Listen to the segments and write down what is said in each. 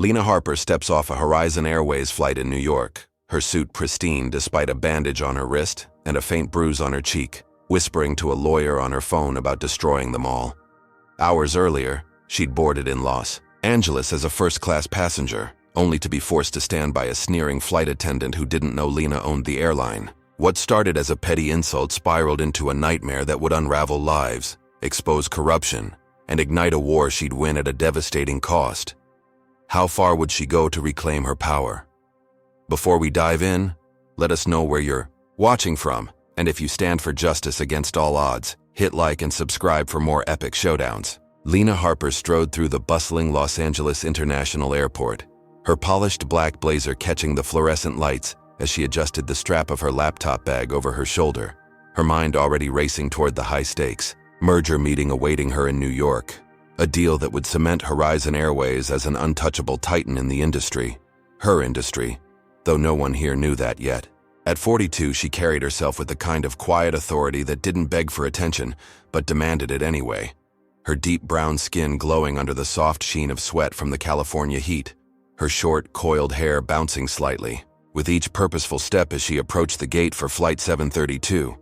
Lena Harper steps off a Horizon Airways flight in New York, her suit pristine despite a bandage on her wrist and a faint bruise on her cheek, whispering to a lawyer on her phone about destroying them all. Hours earlier, she'd boarded in Los Angeles as a first-class passenger, only to be forced to stand by a sneering flight attendant who didn't know Lena owned the airline. What started as a petty insult spiraled into a nightmare that would unravel lives, expose corruption, and ignite a war she'd win at a devastating cost. How far would she go to reclaim her power? Before we dive in, let us know where you're watching from, and if you stand for justice against all odds, hit like and subscribe for more epic showdowns. Lena Harper strode through the bustling Los Angeles International Airport, her polished black blazer catching the fluorescent lights as she adjusted the strap of her laptop bag over her shoulder, her mind already racing toward the high-stakes merger meeting awaiting her in New York, a deal that would cement Horizon Airways as an untouchable titan in the industry. Her industry, though no one here knew that yet. At 42, she carried herself with the kind of quiet authority that didn't beg for attention, but demanded it anyway. Her deep brown skin glowing under the soft sheen of sweat from the California heat, her short, coiled hair bouncing slightly, with each purposeful step as she approached the gate for Flight 732,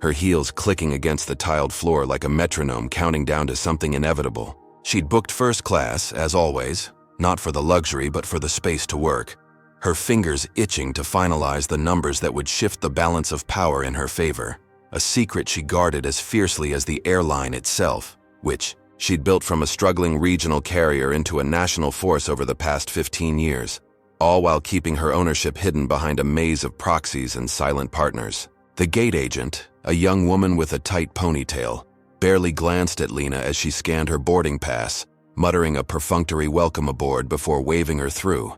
her heels clicking against the tiled floor like a metronome counting down to something inevitable. She'd booked first class, as always, not for the luxury but for the space to work, her fingers itching to finalize the numbers that would shift the balance of power in her favor, a secret she guarded as fiercely as the airline itself, which she'd built from a struggling regional carrier into a national force over the past 15 years, all while keeping her ownership hidden behind a maze of proxies and silent partners. The gate agent, a young woman with a tight ponytail, barely glanced at Lena as she scanned her boarding pass, muttering a perfunctory welcome aboard before waving her through.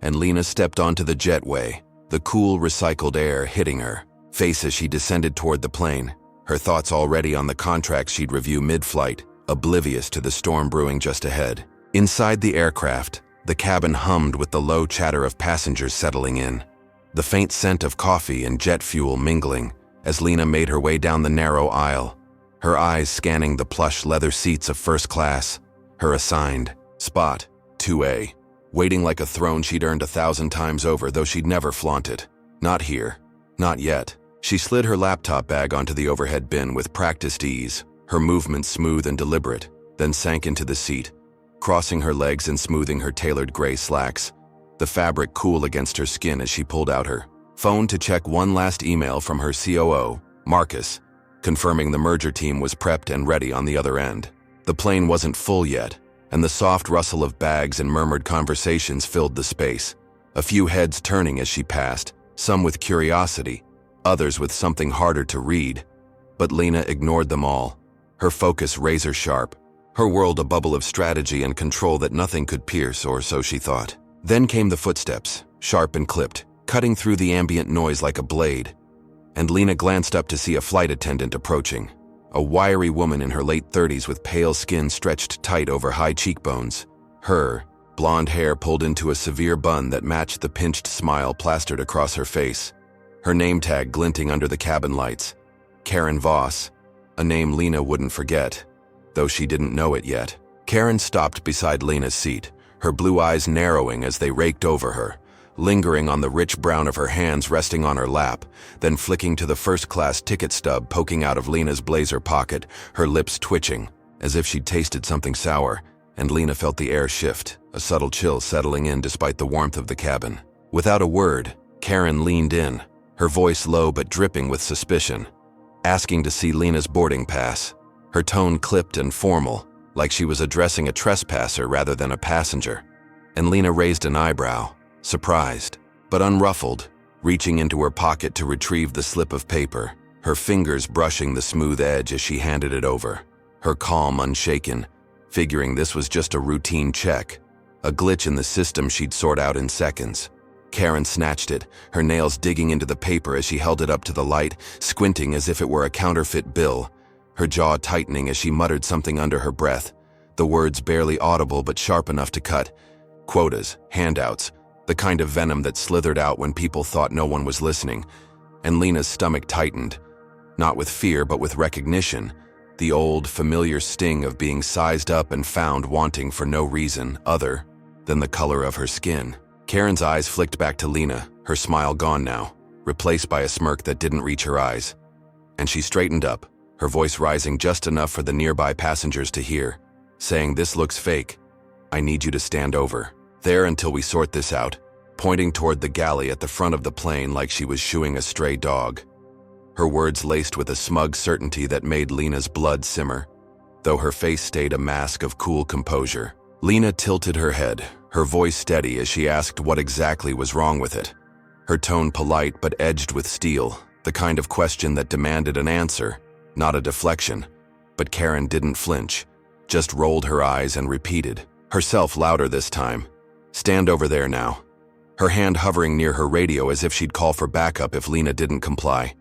And Lena stepped onto the jetway, the cool, recycled air hitting her face as she descended toward the plane, her thoughts already on the contracts she'd review mid-flight, oblivious to the storm brewing just ahead. Inside the aircraft, the cabin hummed with the low chatter of passengers settling in, the faint scent of coffee and jet fuel mingling as Lena made her way down the narrow aisle, her eyes scanning the plush leather seats of first class, her assigned spot, 2A, waiting like a throne she'd earned 1,000 times over, though she'd never flaunt it. Not here. Not yet. She slid her laptop bag onto the overhead bin with practiced ease, her movements smooth and deliberate, then sank into the seat, crossing her legs and smoothing her tailored gray slacks, the fabric cool against her skin as she pulled out her phone to check one last email from her COO, Marcus, confirming the merger team was prepped and ready on the other end. The plane wasn't full yet, and the soft rustle of bags and murmured conversations filled the space, a few heads turning as she passed, some with curiosity, others with something harder to read. But Lena ignored them all, her focus razor sharp, her world a bubble of strategy and control that nothing could pierce, or so she thought. Then came the footsteps, sharp and clipped, cutting through the ambient noise like a blade, and Lena glanced up to see a flight attendant approaching, a wiry woman in her late 30s with pale skin stretched tight over high cheekbones, her blonde hair pulled into a severe bun that matched the pinched smile plastered across her face, her name tag glinting under the cabin lights. Karen Voss, a name Lena wouldn't forget, though she didn't know it yet. Karen stopped beside Lena's seat, her blue eyes narrowing as they raked over her, lingering on the rich brown of her hands resting on her lap, then flicking to the first-class ticket stub poking out of Lena's blazer pocket, her lips twitching, as if she'd tasted something sour, and Lena felt the air shift, a subtle chill settling in despite the warmth of the cabin. Without a word, Karen leaned in, her voice low but dripping with suspicion, asking to see Lena's boarding pass, her tone clipped and formal, like she was addressing a trespasser rather than a passenger. And Lena raised an eyebrow, surprised, but unruffled, reaching into her pocket to retrieve the slip of paper, her fingers brushing the smooth edge as she handed it over, her calm unshaken, figuring this was just a routine check, a glitch in the system she'd sort out in seconds. Karen snatched it, her nails digging into the paper as she held it up to the light, squinting as if it were a counterfeit bill, her jaw tightening as she muttered something under her breath, the words barely audible but sharp enough to cut. Quotas, handouts, the kind of venom that slithered out when people thought no one was listening, and Lena's stomach tightened, not with fear but with recognition, the old, familiar sting of being sized up and found wanting for no reason other then the color of her skin. Karen's eyes flicked back to Lena, her smile gone now, replaced by a smirk that didn't reach her eyes. And she straightened up, her voice rising just enough for the nearby passengers to hear, saying, "This looks fake. I need you to stand over there until we sort this out," pointing toward the galley at the front of the plane like she was shooing a stray dog. Her words laced with a smug certainty that made Lena's blood simmer, though her face stayed a mask of cool composure. Lena tilted her head, her voice steady as she asked what exactly was wrong with it. Her tone polite but edged with steel, the kind of question that demanded an answer, not a deflection. But Karen didn't flinch, just rolled her eyes and repeated, herself louder this time, "Stand over there now," her hand hovering near her radio as if she'd call for backup if Lena didn't comply.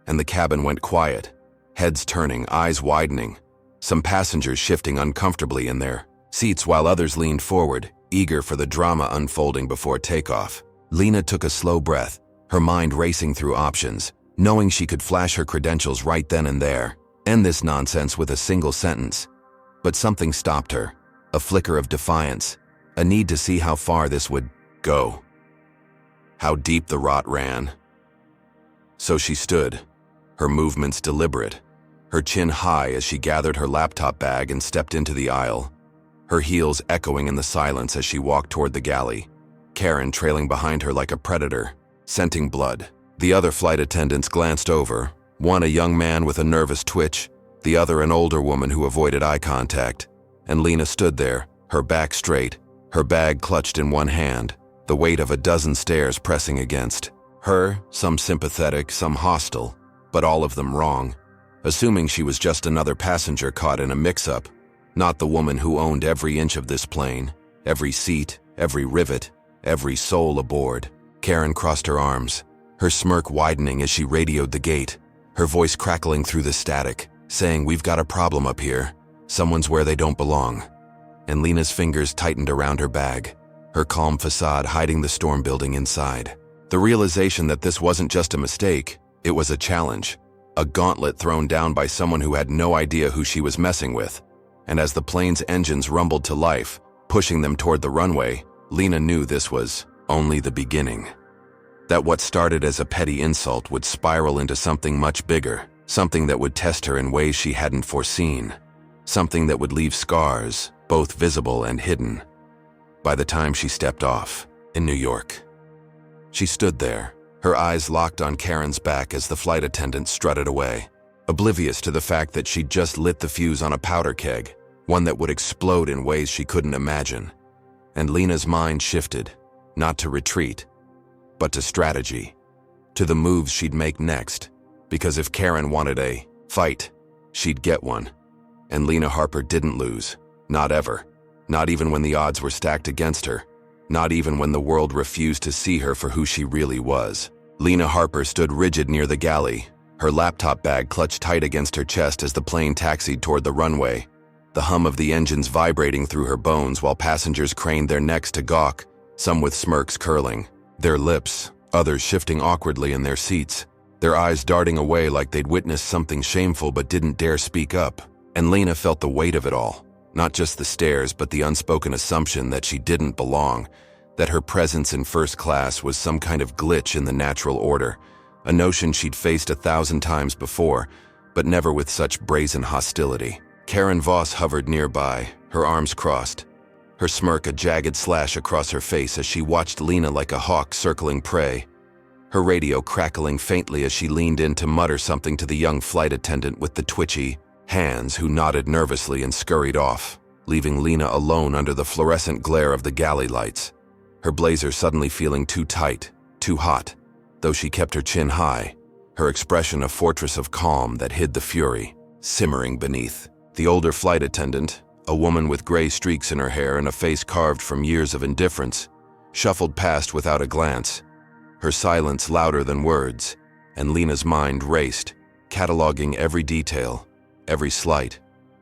And the cabin went quiet, heads turning, eyes widening, some passengers shifting uncomfortably in their seats while others leaned forward, eager for the drama unfolding before takeoff. Lena took a slow breath, her mind racing through options, knowing she could flash her credentials right then and there, end this nonsense with a single sentence. But something stopped her, a flicker of defiance, a need to see how far this would go, how deep the rot ran. So she stood, her movements deliberate, her chin high as she gathered her laptop bag and stepped into the aisle, her heels echoing in the silence as she walked toward the galley, Karen trailing behind her like a predator, scenting blood. The other flight attendants glanced over, one a young man with a nervous twitch, the other an older woman who avoided eye contact, and Lena stood there, her back straight, her bag clutched in one hand, the weight of a dozen stares pressing against her, some sympathetic, some hostile, but all of them wrong, assuming she was just another passenger caught in a mix-up, not the woman who owned every inch of this plane, every seat, every rivet, every soul aboard. Karen crossed her arms, her smirk widening as she radioed the gate, her voice crackling through the static, saying, "We've got a problem up here. Someone's where they don't belong." And Lena's fingers tightened around her bag, her calm facade hiding the storm building inside. The realization that this wasn't just a mistake, it was a challenge, a gauntlet thrown down by someone who had no idea who she was messing with. And as the plane's engines rumbled to life, pushing them toward the runway, Lena knew this was only the beginning. That what started as a petty insult would spiral into something much bigger, something that would test her in ways she hadn't foreseen, something that would leave scars, both visible and hidden. By the time she stepped off, in New York, she stood there, her eyes locked on Karen's back as the flight attendant strutted away, oblivious to the fact that she'd just lit the fuse on a powder keg, one that would explode in ways she couldn't imagine. And Lena's mind shifted, not to retreat, but to strategy, to the moves she'd make next, because if Karen wanted a fight, she'd get one. And Lena Harper didn't lose, not ever, not even when the odds were stacked against her, not even when the world refused to see her for who she really was. Lena Harper stood rigid near the galley, her laptop bag clutched tight against her chest as the plane taxied toward the runway, the hum of the engines vibrating through her bones while passengers craned their necks to gawk, some with smirks curling, their lips, others shifting awkwardly in their seats, their eyes darting away like they'd witnessed something shameful but didn't dare speak up. And Lena felt the weight of it all, not just the stares but the unspoken assumption that she didn't belong, that her presence in first class was some kind of glitch in the natural order, a notion she'd faced 1,000 times before, but never with such brazen hostility. Karen Voss hovered nearby, her arms crossed, her smirk a jagged slash across her face as she watched Lena like a hawk circling prey, her radio crackling faintly as she leaned in to mutter something to the young flight attendant with the twitchy hands who nodded nervously and scurried off, leaving Lena alone under the fluorescent glare of the galley lights, her blazer suddenly feeling too tight, too hot, though she kept her chin high, her expression a fortress of calm that hid the fury simmering beneath. The older flight attendant, a woman with gray streaks in her hair and a face carved from years of indifference, shuffled past without a glance, her silence louder than words, and Lena's mind raced, cataloging every detail, every slight,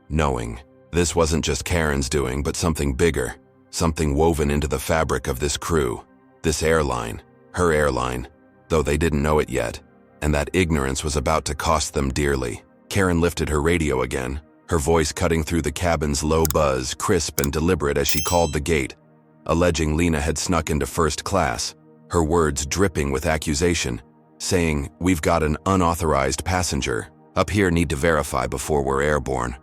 knowing this wasn't just Karen's doing but something bigger, something woven into the fabric of this crew, this airline, her airline, though they didn't know it yet, and that ignorance was about to cost them dearly. Karen lifted her radio again, her voice cutting through the cabin's low buzz, crisp and deliberate as she called the gate, alleging Lena had snuck into first class, her words dripping with accusation, saying, "We've got an unauthorized passenger. Up here, need to verify before we're airborne."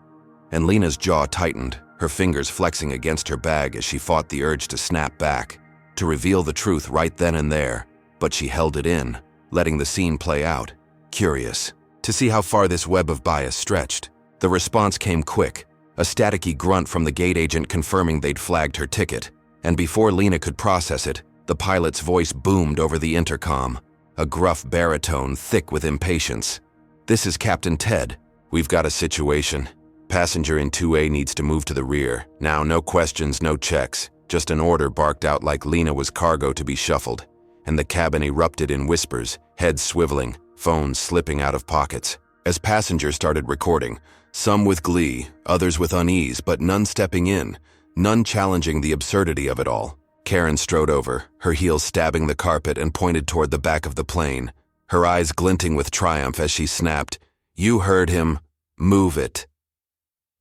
And Lena's jaw tightened, her fingers flexing against her bag as she fought the urge to snap back, to reveal the truth right then and there, but she held it in, letting the scene play out, curious to see how far this web of bias stretched. The response came quick, a staticky grunt from the gate agent confirming they'd flagged her ticket, and before Lena could process it, the pilot's voice boomed over the intercom, a gruff baritone thick with impatience. "This is Captain Ted. We've got a situation. Passenger in 2A needs to move to the rear. Now, no questions, no checks. Just an order barked out like Lena was cargo to be shuffled, and the cabin erupted in whispers, heads swiveling, phones slipping out of pockets. As passengers started recording, some with glee, others with unease, but none stepping in, none challenging the absurdity of it all. Karen strode over, her heels stabbing the carpet, and pointed toward the back of the plane, her eyes glinting with triumph as she snapped, "You heard him. Move it."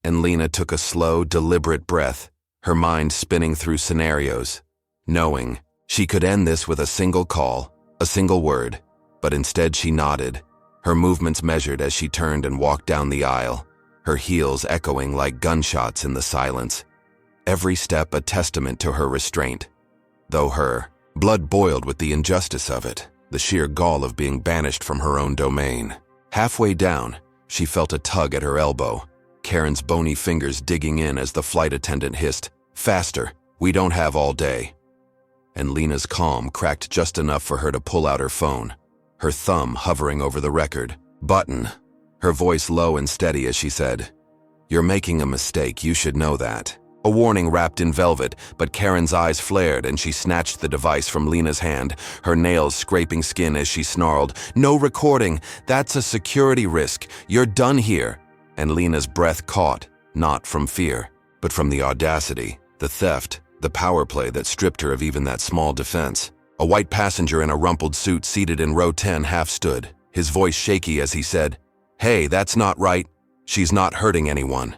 And Lena took a slow, deliberate breath, her mind spinning through scenarios, knowing she could end this with a single call, a single word, but instead she nodded, her movements measured as she turned and walked down the aisle, her heels echoing like gunshots in the silence. Every step a testament to her restraint, though her blood boiled with the injustice of it, the sheer gall of being banished from her own domain. Halfway down, she felt a tug at her elbow, Karen's bony fingers digging in as the flight attendant hissed, "Faster, we don't have all day." And Lena's calm cracked just enough for her to pull out her phone, her thumb hovering over the record button, her voice low and steady as she said, "You're making a mistake, you should know that." A warning wrapped in velvet, but Karen's eyes flared and she snatched the device from Lena's hand, her nails scraping skin as she snarled, "No recording, that's a security risk, you're done here." And Lena's breath caught, not from fear, but from the audacity, the theft, the power play that stripped her of even that small defense. A white passenger in a rumpled suit seated in row 10 half stood, his voice shaky as he said, "Hey, that's not right. She's not hurting anyone."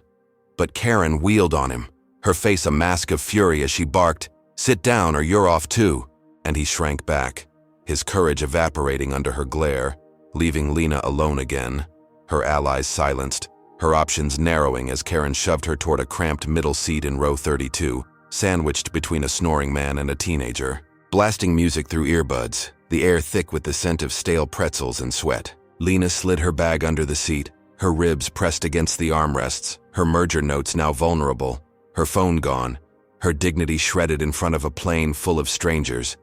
But Karen wheeled on him, her face a mask of fury as she barked, "Sit down or you're off too." And he shrank back, his courage evaporating under her glare, leaving Lena alone again, her allies silenced, her options narrowing as Karen shoved her toward a cramped middle seat in row 32, sandwiched between a snoring man and a teenager, blasting music through earbuds, the air thick with the scent of stale pretzels and sweat. Lena slid her bag under the seat, her ribs pressed against the armrests, her merger notes now vulnerable, her phone gone, her dignity shredded in front of a plane full of strangers.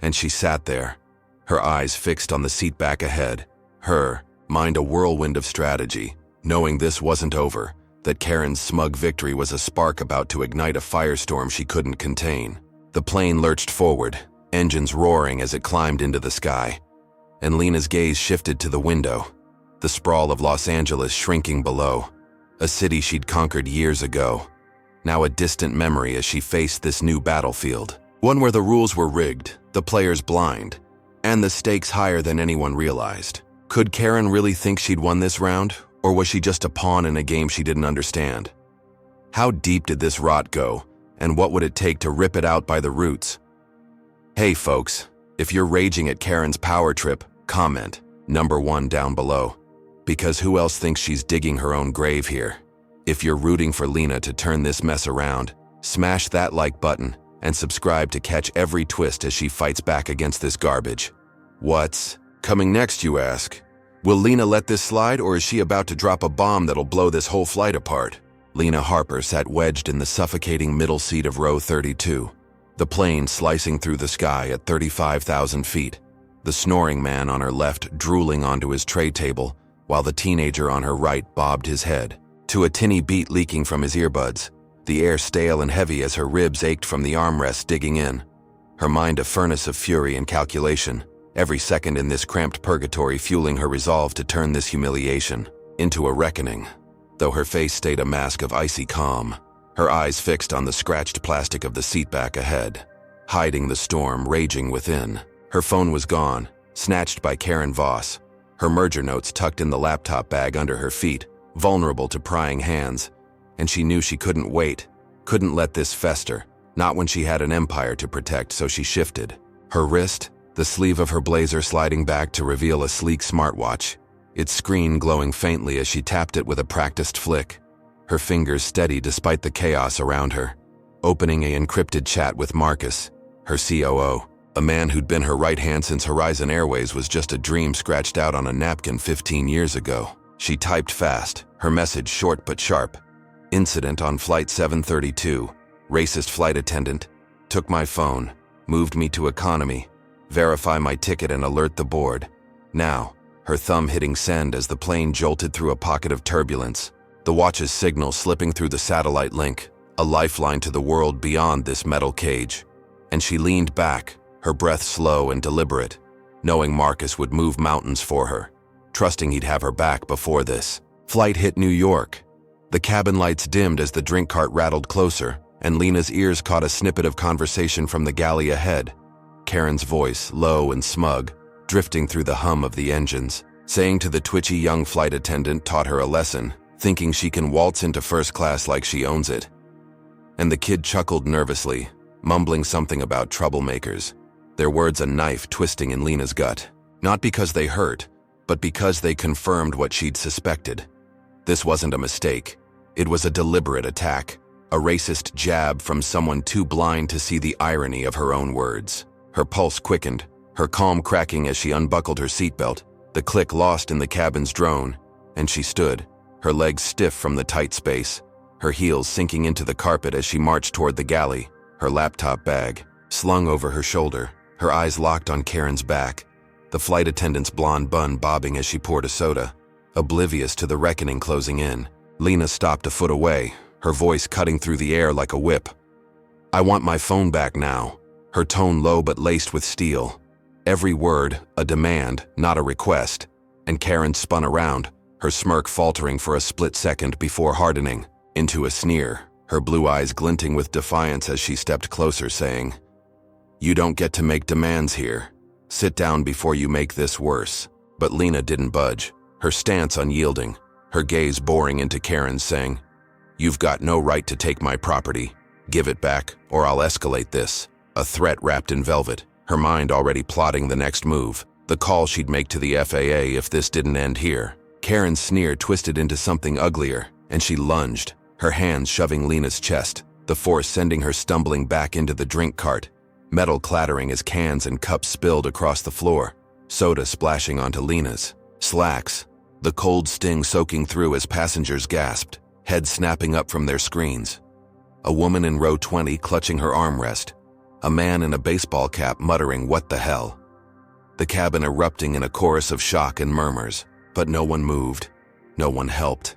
And she sat there, her eyes fixed on the seat back ahead, her mind a whirlwind of strategy, knowing this wasn't over, that Karen's smug victory was a spark about to ignite a firestorm she couldn't contain. The plane lurched forward, engines roaring as it climbed into the sky, and Lena's gaze shifted to the window, the sprawl of Los Angeles shrinking below, a city she'd conquered years ago, now a distant memory as she faced this new battlefield, one where the rules were rigged, the players blind, and the stakes higher than anyone realized. Could Karen really think she'd won this round, or was she just a pawn in a game she didn't understand? How deep did this rot go, and what would it take to rip it out by the roots? Hey folks, if you're raging at Karen's power trip, comment #1 down below, because who else thinks she's digging her own grave here? If you're rooting for Lena to turn this mess around, smash that like button and subscribe to catch every twist as she fights back against this garbage. What's coming next, you ask? Will Lena let this slide, or is she about to drop a bomb that'll blow this whole flight apart? Lena Harper sat wedged in the suffocating middle seat of row 32, the plane slicing through the sky at 35,000 feet, the snoring man on her left drooling onto his tray table, while the teenager on her right bobbed his head, to a tinny beat leaking from his earbuds, the air stale and heavy as her ribs ached from the armrests digging in, her mind a furnace of fury and calculation, every second in this cramped purgatory fueling her resolve to turn this humiliation into a reckoning, though her face stayed a mask of icy calm, her eyes fixed on the scratched plastic of the seat back ahead, hiding the storm raging within. Her phone was gone, snatched by Karen Voss, her merger notes tucked in the laptop bag under her feet, vulnerable to prying hands, and she knew she couldn't wait, couldn't let this fester, Not when she had an empire to protect, so she shifted. Her wrist, the sleeve of her blazer sliding back to reveal a sleek smartwatch, its screen glowing faintly as she tapped it with a practiced flick. Her fingers steady despite the chaos around her, opening an encrypted chat with Marcus, her COO. A man who'd been her right hand since Horizon Airways was just a dream scratched out on a napkin 15 years ago. She typed fast, her message short but sharp. Incident on Flight 732. Racist flight attendant. Took my phone. Moved me to economy. Verify my ticket and alert the board. Now, her thumb hitting send as the plane jolted through a pocket of turbulence. The watch's signal slipping through the satellite link, a lifeline to the world beyond this metal cage. And she leaned back, her breath slow and deliberate, knowing Marcus would move mountains for her, trusting he'd have her back before this. Flight hit New York. The cabin lights dimmed as the drink cart rattled closer, and Lena's ears caught a snippet of conversation from the galley ahead. Karen's voice, low and smug, drifting through the hum of the engines, saying to the twitchy young flight attendant taught her a lesson, thinking she can waltz into first class like she owns it. And the kid chuckled nervously, mumbling something about troublemakers, their words a knife twisting in Lena's gut. Not because they hurt, but because they confirmed what she'd suspected. This wasn't a mistake. It was a deliberate attack, a racist jab from someone too blind to see the irony of her own words. Her pulse quickened, her calm cracking as she unbuckled her seatbelt, the click lost in the cabin's drone, and she stood, her legs stiff from the tight space, her heels sinking into the carpet as she marched toward the galley, her laptop bag slung over her shoulder, her eyes locked on Karen's back, the flight attendant's blonde bun bobbing as she poured a soda. Oblivious to the reckoning closing in, Lena stopped a foot away, her voice cutting through the air like a whip. "I want my phone back now," her tone low but laced with steel. Every word, a demand, not a request, and Karen spun around, her smirk faltering for a split second before hardening into a sneer, her blue eyes glinting with defiance as she stepped closer, saying, "You don't get to make demands here. Sit down before you make this worse." But Lena didn't budge, her stance unyielding, her gaze boring into Karen's, saying, "You've got no right to take my property. Give it back, or I'll escalate this." A threat wrapped in velvet, her mind already plotting the next move, the call she'd make to the FAA if this didn't end here. Karen's sneer twisted into something uglier, and she lunged, her hands shoving Lena's chest, the force sending her stumbling back into the drink cart, metal clattering as cans and cups spilled across the floor, soda splashing onto Lena's slacks, the cold sting soaking through as passengers gasped, heads snapping up from their screens. A woman in row 20 clutching her armrest, a man in a baseball cap muttering, "What the hell?" The cabin erupting in a chorus of shock and murmurs, but no one moved, no one helped,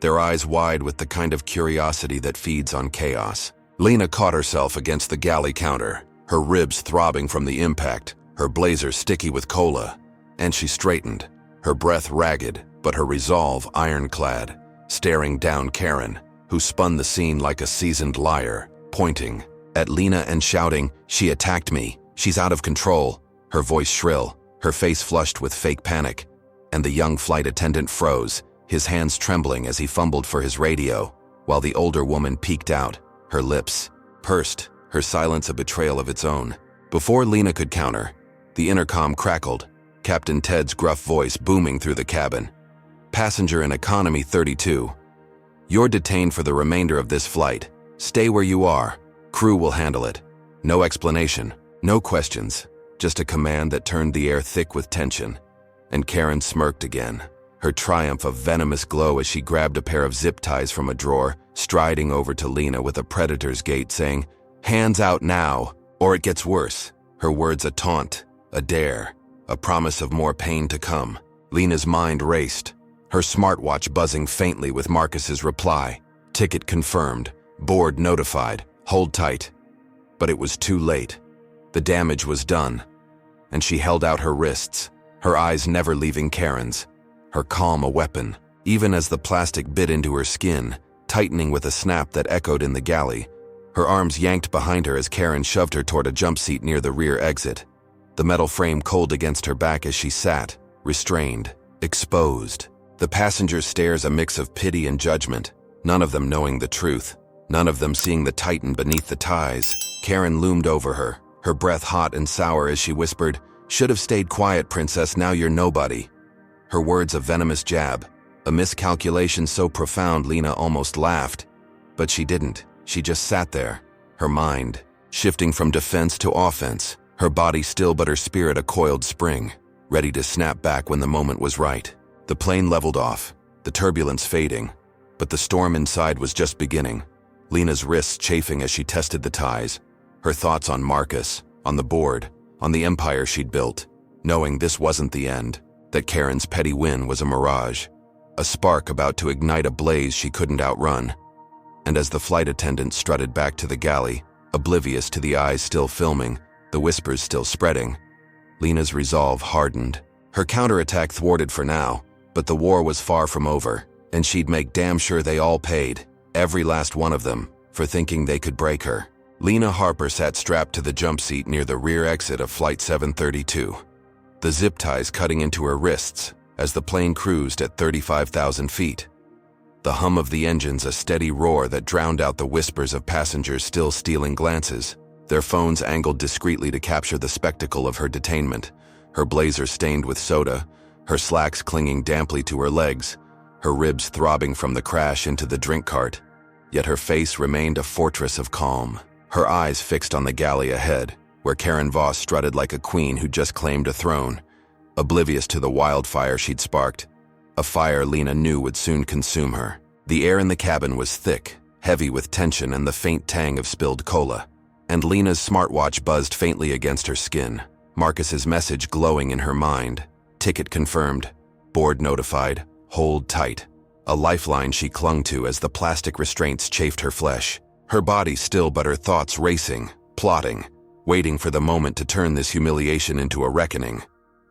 their eyes wide with the kind of curiosity that feeds on chaos. Lena caught herself against the galley counter, her ribs throbbing from the impact, her blazer sticky with cola, and she straightened, her breath ragged, but her resolve ironclad, staring down Karen, who spun the scene like a seasoned liar, pointing at Lena and shouting, "She attacked me. She's out of control." Her voice shrill, her face flushed with fake panic, and the young flight attendant froze, his hands trembling as he fumbled for his radio, while the older woman peeked out, her lips pursed, her silence a betrayal of its own. Before Lena could counter, the intercom crackled, Captain Ted's gruff voice booming through the cabin. "Passenger in Economy 32. You're detained for the remainder of this flight. Stay where you are. Crew will handle it." No explanation, no questions, just a command that turned the air thick with tension. And Karen smirked again, her triumph a venomous glow as she grabbed a pair of zip ties from a drawer, striding over to Lena with a predator's gait, saying, "Hands out now, or it gets worse." Her words a taunt, a dare, a promise of more pain to come. Lena's mind raced, her smartwatch buzzing faintly with Marcus's reply. Ticket confirmed, board notified, hold tight. But it was too late. The damage was done, and she held out her wrists, her eyes never leaving Karen's, her calm a weapon, even as the plastic bit into her skin, tightening with a snap that echoed in the galley. Her arms yanked behind her as Karen shoved her toward a jump seat near the rear exit, the metal frame cold against her back as she sat, restrained, exposed. The passengers' stares a mix of pity and judgment, none of them knowing the truth, none of them seeing the titan beneath the ties. Karen loomed over her, her breath hot and sour as she whispered, "Should have stayed quiet, princess, now you're nobody." Her words a venomous jab, a miscalculation so profound Lena almost laughed. But she didn't. She just sat there, her mind shifting from defense to offense, her body still but her spirit a coiled spring, ready to snap back when the moment was right. The plane leveled off, the turbulence fading, but the storm inside was just beginning. Lena's wrists chafing as she tested the ties, her thoughts on Marcus, on the board, on the empire she'd built, knowing this wasn't the end, that Karen's petty win was a mirage, a spark about to ignite a blaze she couldn't outrun. And as the flight attendant strutted back to the galley, oblivious to the eyes still filming, the whispers still spreading, Lena's resolve hardened. Her counterattack thwarted for now, but the war was far from over, and she'd make damn sure they all paid, every last one of them, for thinking they could break her. Lena Harper sat strapped to the jump seat near the rear exit of Flight 732, the zip ties cutting into her wrists as the plane cruised at 35,000 feet. The hum of the engines a steady roar that drowned out the whispers of passengers still stealing glances, their phones angled discreetly to capture the spectacle of her detainment, her blazer stained with soda, her slacks clinging damply to her legs, her ribs throbbing from the crash into the drink cart. Yet her face remained a fortress of calm, her eyes fixed on the galley ahead, where Karen Voss strutted like a queen who'd just claimed a throne, oblivious to the wildfire she'd sparked, a fire Lena knew would soon consume her. The air in the cabin was thick, heavy with tension and the faint tang of spilled cola, and Lena's smartwatch buzzed faintly against her skin, Marcus's message glowing in her mind. Ticket confirmed, board notified, hold tight. A lifeline she clung to as the plastic restraints chafed her flesh, her body still but her thoughts racing, plotting, waiting for the moment to turn this humiliation into a reckoning.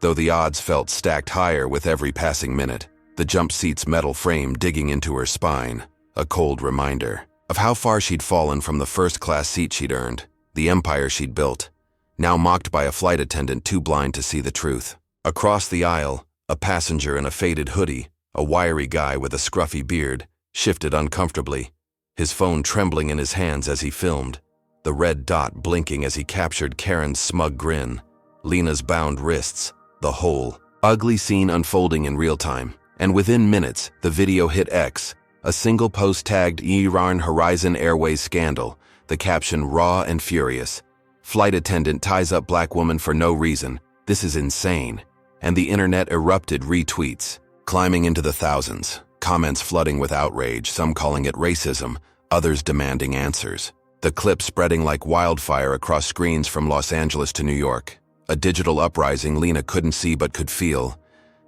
Though the odds felt stacked higher with every passing minute, the jump seat's metal frame digging into her spine, a cold reminder of how far she'd fallen from the first-class seat she'd earned, the empire she'd built, now mocked by a flight attendant too blind to see the truth. Across the aisle, a passenger in a faded hoodie, a wiry guy with a scruffy beard, shifted uncomfortably, his phone trembling in his hands as he filmed, the red dot blinking as he captured Karen's smug grin, Lena's bound wrists, the whole ugly scene unfolding in real time. And within minutes, the video hit X, a single post tagged Iran Horizon Airways scandal, the caption raw and furious. Flight attendant ties up black woman for no reason. This is insane. And the internet erupted retweets, climbing into the thousands, comments flooding with outrage, some calling it racism, others demanding answers. The clip spreading like wildfire across screens from Los Angeles to New York. A digital uprising Lena couldn't see but could feel.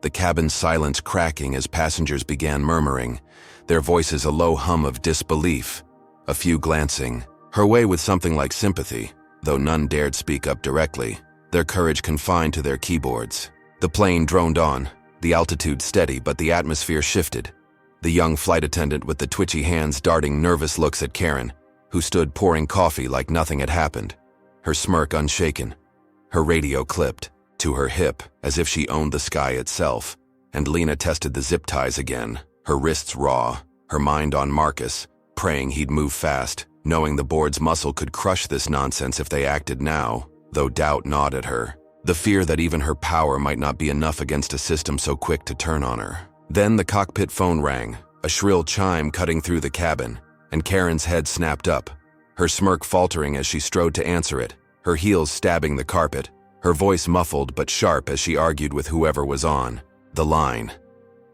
The cabin's silence cracking as passengers began murmuring, their voices a low hum of disbelief, a few glancing her way with something like sympathy, though none dared speak up directly, their courage confined to their keyboards. The plane droned on, the altitude steady but the atmosphere shifted, the young flight attendant with the twitchy hands darting nervous looks at Karen, who stood pouring coffee like nothing had happened, her smirk unshaken, her radio clipped to her hip as if she owned the sky itself. And Lena tested the zip ties again, her wrists raw, her mind on Marcus, praying he'd move fast, knowing the board's muscle could crush this nonsense if they acted now, though doubt gnawed at her, the fear that even her power might not be enough against a system so quick to turn on her. Then the cockpit phone rang, a shrill chime cutting through the cabin, and Karen's head snapped up, her smirk faltering as she strode to answer it, her heels stabbing the carpet, her voice muffled but sharp as she argued with whoever was on the line.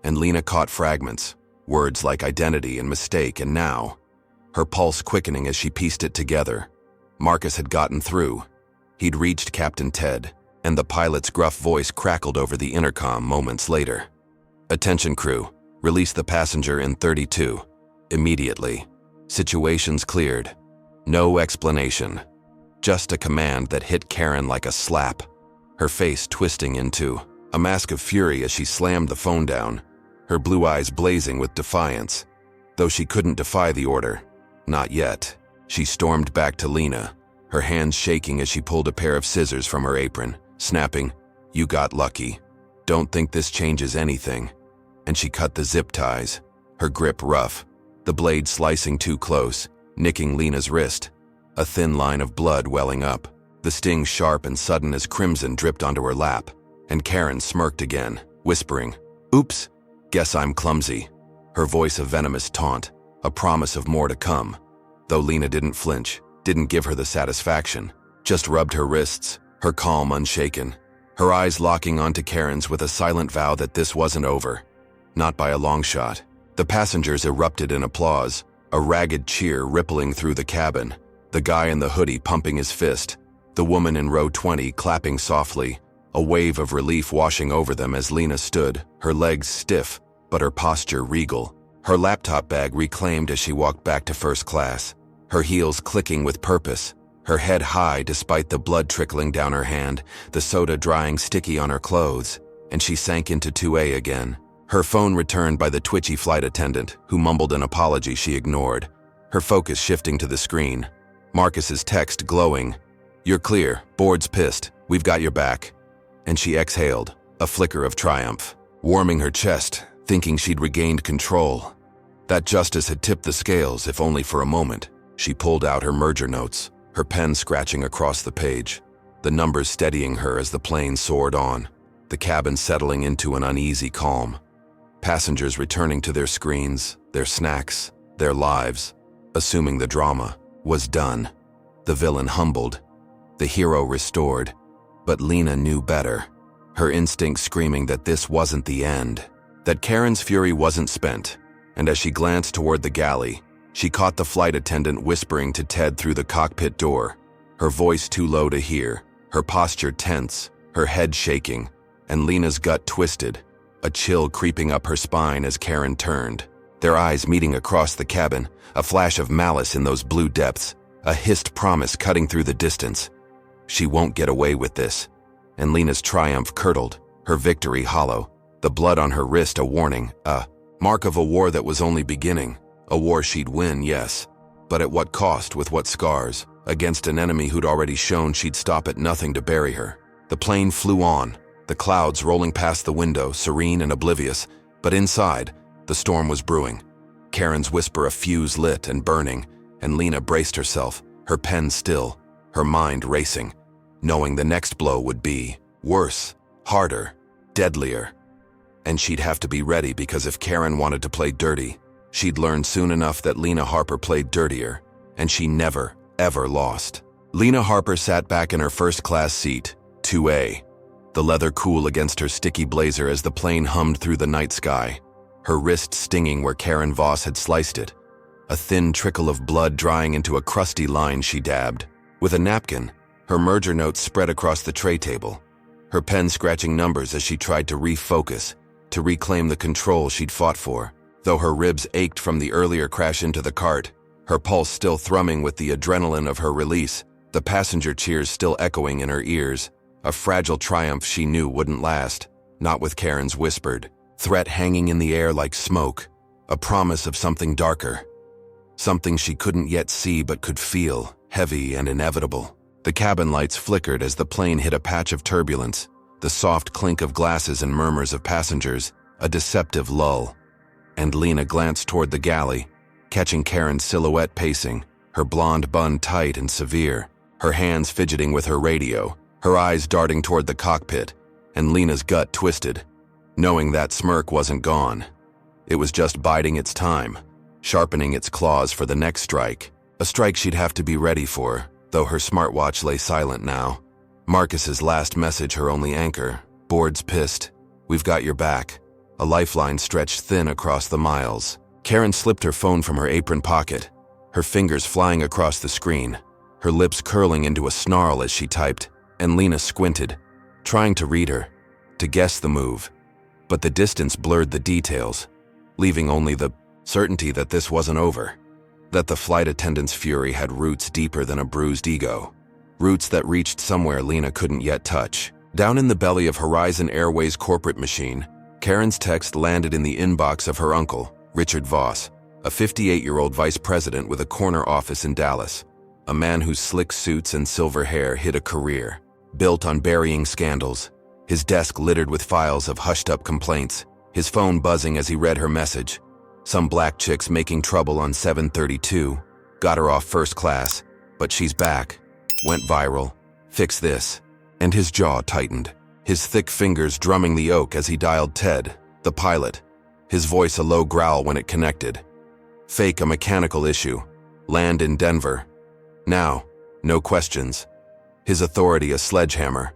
And Lena caught fragments, words like identity and mistake, and now, her pulse quickening as she pieced it together. Marcus had gotten through. He'd reached Captain Ted, and the pilot's gruff voice crackled over the intercom moments later. "Attention crew, release the passenger in 32. Immediately. Situation's cleared. No explanation. Just a command that hit Karen like a slap, her face twisting into a mask of fury as she slammed the phone down, her blue eyes blazing with defiance. Though she couldn't defy the order. Not yet. She stormed back to Lena, her hands shaking as she pulled a pair of scissors from her apron, snapping, "You got lucky. Don't think this changes anything." And she cut the zip ties, her grip rough, the blade slicing too close, nicking Lena's wrist, a thin line of blood welling up, the sting sharp and sudden as crimson dripped onto her lap, and Karen smirked again, whispering, "Oops, guess I'm clumsy," her voice a venomous taunt, a promise of more to come. Though Lena didn't flinch, didn't give her the satisfaction, just rubbed her wrists, her calm unshaken, her eyes locking onto Karen's with a silent vow that this wasn't over. Not by a long shot. The passengers erupted in applause, a ragged cheer rippling through the cabin, the guy in the hoodie pumping his fist, the woman in row 20 clapping softly, a wave of relief washing over them as Lena stood, her legs stiff, but her posture regal, her laptop bag reclaimed as she walked back to first class, her heels clicking with purpose, her head high despite the blood trickling down her hand, the soda drying sticky on her clothes, and she sank into 2A again. Her phone returned by the twitchy flight attendant, who mumbled an apology she ignored, her focus shifting to the screen. Marcus's text glowing, "You're clear, board's pissed, we've got your back." And she exhaled, a flicker of triumph, warming her chest, thinking she'd regained control. That justice had tipped the scales, if only for a moment. She pulled out her merger notes, her pen scratching across the page, the numbers steadying her as the plane soared on, the cabin settling into an uneasy calm. Passengers returning to their screens, their snacks, their lives, assuming the drama was done. The villain humbled, the hero restored, but Lena knew better, her instinct screaming that this wasn't the end, that Karen's fury wasn't spent, and as she glanced toward the galley, she caught the flight attendant whispering to Ted through the cockpit door, her voice too low to hear, her posture tense, her head shaking, and Lena's gut twisted, a chill creeping up her spine as Karen turned, their eyes meeting across the cabin, a flash of malice in those blue depths, a hissed promise cutting through the distance. She won't get away with this. And Lena's triumph curdled, her victory hollow, the blood on her wrist a warning, a mark of a war that was only beginning, a war she'd win, yes, but at what cost, with what scars, against an enemy who'd already shown she'd stop at nothing to bury her. The plane flew on, the clouds rolling past the window, serene and oblivious, but inside, the storm was brewing. Karen's whisper a fuse lit and burning, and Lena braced herself, her pen still, her mind racing, knowing the next blow would be worse, harder, deadlier. And she'd have to be ready because if Karen wanted to play dirty, she'd learn soon enough that Lena Harper played dirtier, and she never, ever lost. Lena Harper sat back in her first-class seat, 2A, the leather cool against her sticky blazer as the plane hummed through the night sky, her wrist stinging where Karen Voss had sliced it, a thin trickle of blood drying into a crusty line she dabbed. With a napkin, her merger notes spread across the tray table, her pen scratching numbers as she tried to refocus, to reclaim the control she'd fought for. Though her ribs ached from the earlier crash into the cart, her pulse still thrumming with the adrenaline of her release, the passenger cheers still echoing in her ears, a fragile triumph she knew wouldn't last, not with Karen's whispered threat hanging in the air like smoke, a promise of something darker, something she couldn't yet see but could feel, heavy and inevitable. The cabin lights flickered as the plane hit a patch of turbulence, the soft clink of glasses and murmurs of passengers, a deceptive lull. And Lena glanced toward the galley, catching Karen's silhouette pacing, her blonde bun tight and severe, her hands fidgeting with her radio, her eyes darting toward the cockpit, and Lena's gut twisted, knowing that smirk wasn't gone. It was just biding its time, sharpening its claws for the next strike, a strike she'd have to be ready for, though her smartwatch lay silent now. Marcus's last message her only anchor, "Board's pissed, we've got your back," a lifeline stretched thin across the miles. Karen slipped her phone from her apron pocket, her fingers flying across the screen, her lips curling into a snarl as she typed, and Lena squinted, trying to read her, to guess the move. But the distance blurred the details, leaving only the certainty that this wasn't over, that the flight attendant's fury had roots deeper than a bruised ego, roots that reached somewhere Lena couldn't yet touch. Down in the belly of Horizon Airways' corporate machine, Karen's text landed in the inbox of her uncle, Richard Voss, a 58-year-old vice president with a corner office in Dallas, a man whose slick suits and silver hair hid a career, built on burying scandals, his desk littered with files of hushed-up complaints, his phone buzzing as he read her message. Some black chicks making trouble on 732, Got her off first class, but she's back. Went viral. Fix this. And his jaw tightened, his thick fingers drumming the oak as he dialed Ted, the pilot, his voice a low growl when it connected. Fake a mechanical issue. Land in Denver. Now, no questions. His authority a sledgehammer.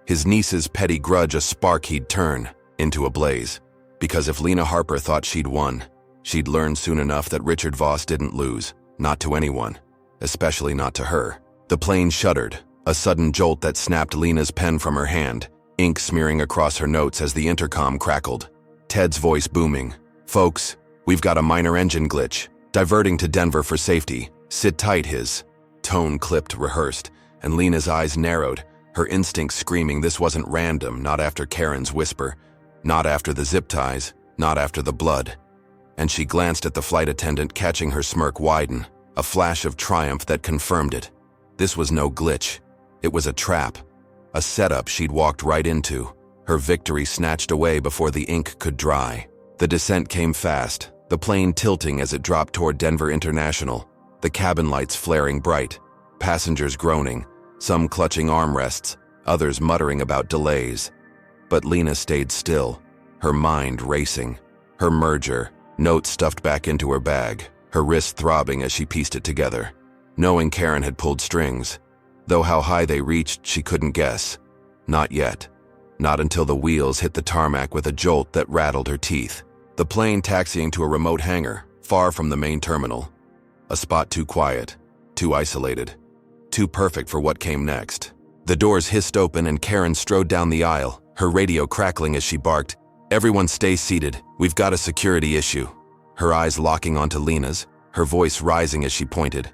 His niece's petty grudge a spark he'd turn into a blaze. Because if Lena Harper thought she'd won, she'd learn soon enough that Richard Voss didn't lose, not to anyone, especially not to her. The plane shuddered, a sudden jolt that snapped Lena's pen from her hand, ink smearing across her notes as the intercom crackled. Ted's voice booming. Folks, we've got a minor engine glitch. Diverting to Denver for safety. Sit tight. His tone clipped, rehearsed, and Lena's eyes narrowed, her instincts screaming this wasn't random, not after Karen's whisper, not after the zip ties, not after the blood. And she glanced at the flight attendant, catching her smirk widen, a flash of triumph that confirmed it. This was no glitch. It was a trap. A setup she'd walked right into, her victory snatched away before the ink could dry. The descent came fast, the plane tilting as it dropped toward Denver International, the cabin lights flaring bright, passengers groaning, some clutching armrests, others muttering about delays. But Lena stayed still, her mind racing, her merger, note stuffed back into her bag, her wrist throbbing as she pieced it together, knowing Karen had pulled strings, though how high they reached she couldn't guess. Not yet. Not until the wheels hit the tarmac with a jolt that rattled her teeth. The plane taxiing to a remote hangar, far from the main terminal. A spot too quiet, too isolated, too perfect for what came next. The doors hissed open and Karen strode down the aisle, her radio crackling as she barked, "Everyone stay seated, we've got a security issue." Her eyes locking onto Lena's, her voice rising as she pointed.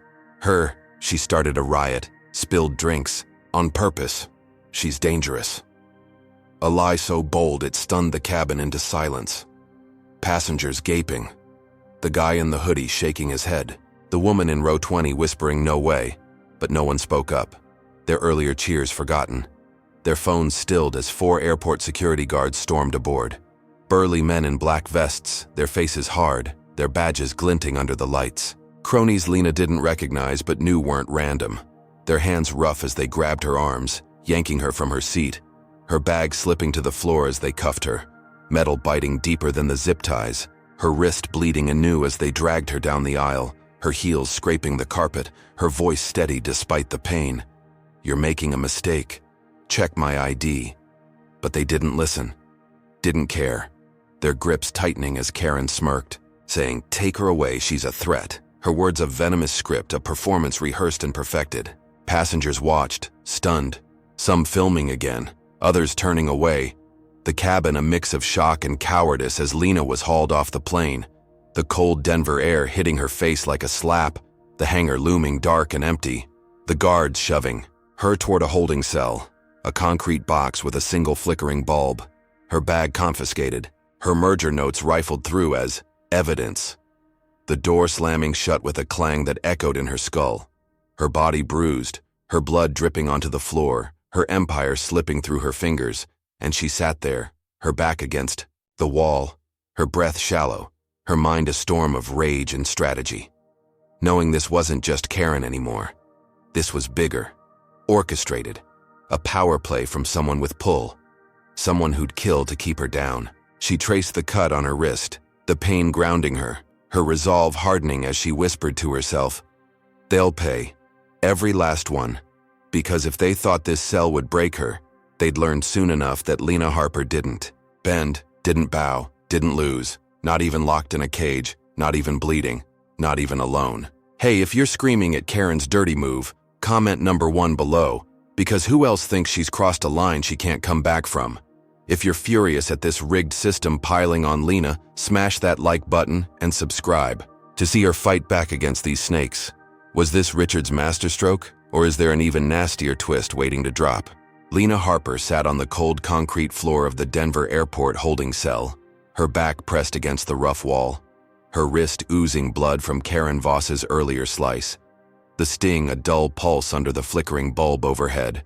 She started a riot, spilled drinks, on purpose. She's dangerous. A lie so bold it stunned the cabin into silence. Passengers gaping. The guy in the hoodie shaking his head. The woman in row 20 whispering no way, but no one spoke up. Their earlier cheers forgotten. Their phones stilled as 4 airport security guards stormed aboard. Burly men in black vests, their faces hard, their badges glinting under the lights. Cronies Lena didn't recognize but knew weren't random. Their hands rough as they grabbed her arms, yanking her from her seat. Her bag slipping to the floor as they cuffed her, metal biting deeper than the zip ties, her wrist bleeding anew as they dragged her down the aisle, her heels scraping the carpet, her voice steady despite the pain. "You're making a mistake. Check my ID." But they didn't listen, didn't care, their grips tightening as Karen smirked, saying, "Take her away, she's a threat." Her words a venomous script, a performance rehearsed and perfected. Passengers watched, stunned, some filming again, others turning away. The cabin a mix of shock and cowardice as Lena was hauled off the plane, the cold Denver air hitting her face like a slap, the hangar looming dark and empty, the guards shoving her toward a holding cell, a concrete box with a single flickering bulb, her bag confiscated, her merger notes rifled through as evidence. The door slamming shut with a clang that echoed in her skull, her body bruised, her blood dripping onto the floor, her empire slipping through her fingers, and she sat there, her back against the wall, her breath shallow, her mind a storm of rage and strategy. Knowing this wasn't just Karen anymore. This was bigger, orchestrated, a power play from someone with pull, someone who'd kill to keep her down. She traced the cut on her wrist, the pain grounding her, her resolve hardening as she whispered to herself, "They'll pay, every last one, because if they thought this cell would break her, they'd learn soon enough that Lena Harper didn't bend, didn't bow, didn't lose, not even locked in a cage, not even bleeding, not even alone." Hey, if you're screaming at Karen's dirty move, comment number 1 below, because who else thinks she's crossed a line she can't come back from? If you're furious at this rigged system piling on Lena, smash that like button and subscribe to see her fight back against these snakes. Was this Richard's masterstroke, or is there an even nastier twist waiting to drop? Lena Harper sat on the cold concrete floor of the Denver airport holding cell, her back pressed against the rough wall, her wrist oozing blood from Karen Voss's earlier slice, the sting a dull pulse under the flickering bulb overhead,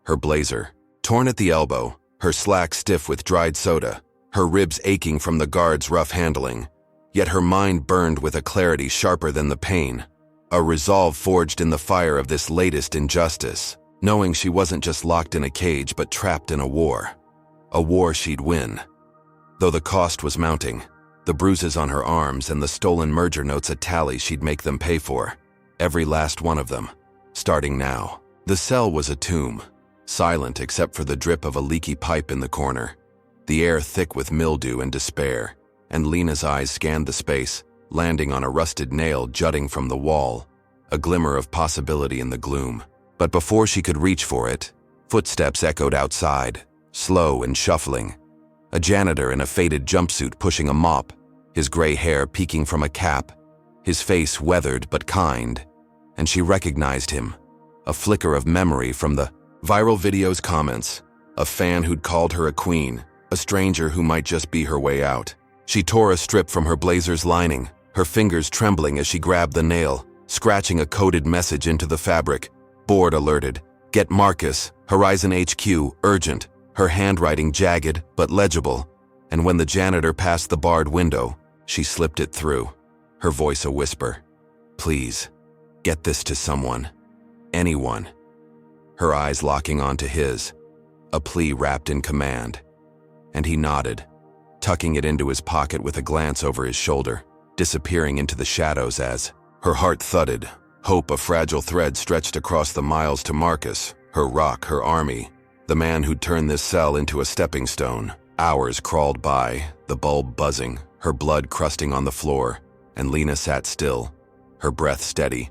her blazer torn at the elbow, her slack stiff with dried soda, her ribs aching from the guard's rough handling, yet her mind burned with a clarity sharper than the pain. A resolve forged in the fire of this latest injustice, knowing she wasn't just locked in a cage but trapped in a war. A war she'd win. Though the cost was mounting, the bruises on her arms and the stolen merger notes a tally she'd make them pay for. Every last one of them. Starting now. The cell was a tomb, silent except for the drip of a leaky pipe in the corner, the air thick with mildew and despair, and Lena's eyes scanned the space, landing on a rusted nail jutting from the wall, a glimmer of possibility in the gloom. But before she could reach for it, footsteps echoed outside, slow and shuffling. A janitor in a faded jumpsuit pushing a mop, his gray hair peeking from a cap, his face weathered but kind, and she recognized him. A flicker of memory from the viral video's comments, a fan who'd called her a queen, a stranger who might just be her way out. She tore a strip from her blazer's lining, her fingers trembling as she grabbed the nail, scratching a coded message into the fabric. Board alerted. Get Marcus, Horizon HQ, urgent. Her handwriting jagged but legible, and when the janitor passed the barred window, she slipped it through, her voice a whisper. Please, get this to someone. Anyone. Her eyes locking onto his, a plea wrapped in command. And he nodded, tucking it into his pocket with a glance over his shoulder, disappearing into the shadows as her heart thudded. Hope, a fragile thread stretched across the miles to Marcus, her rock, her army, the man who'd turned this cell into a stepping stone. Hours crawled by, the bulb buzzing, her blood crusting on the floor, and Lena sat still, her breath steady,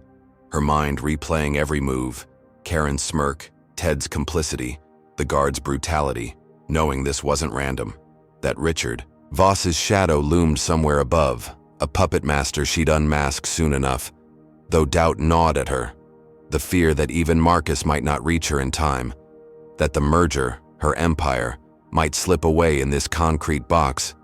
her mind replaying every move, Karen's smirk, Ted's complicity, the guard's brutality, knowing this wasn't random, that Richard Voss's shadow loomed somewhere above, a puppet master she'd unmask soon enough, though doubt gnawed at her, the fear that even Marcus might not reach her in time, that the merger, her empire, might slip away in this concrete box.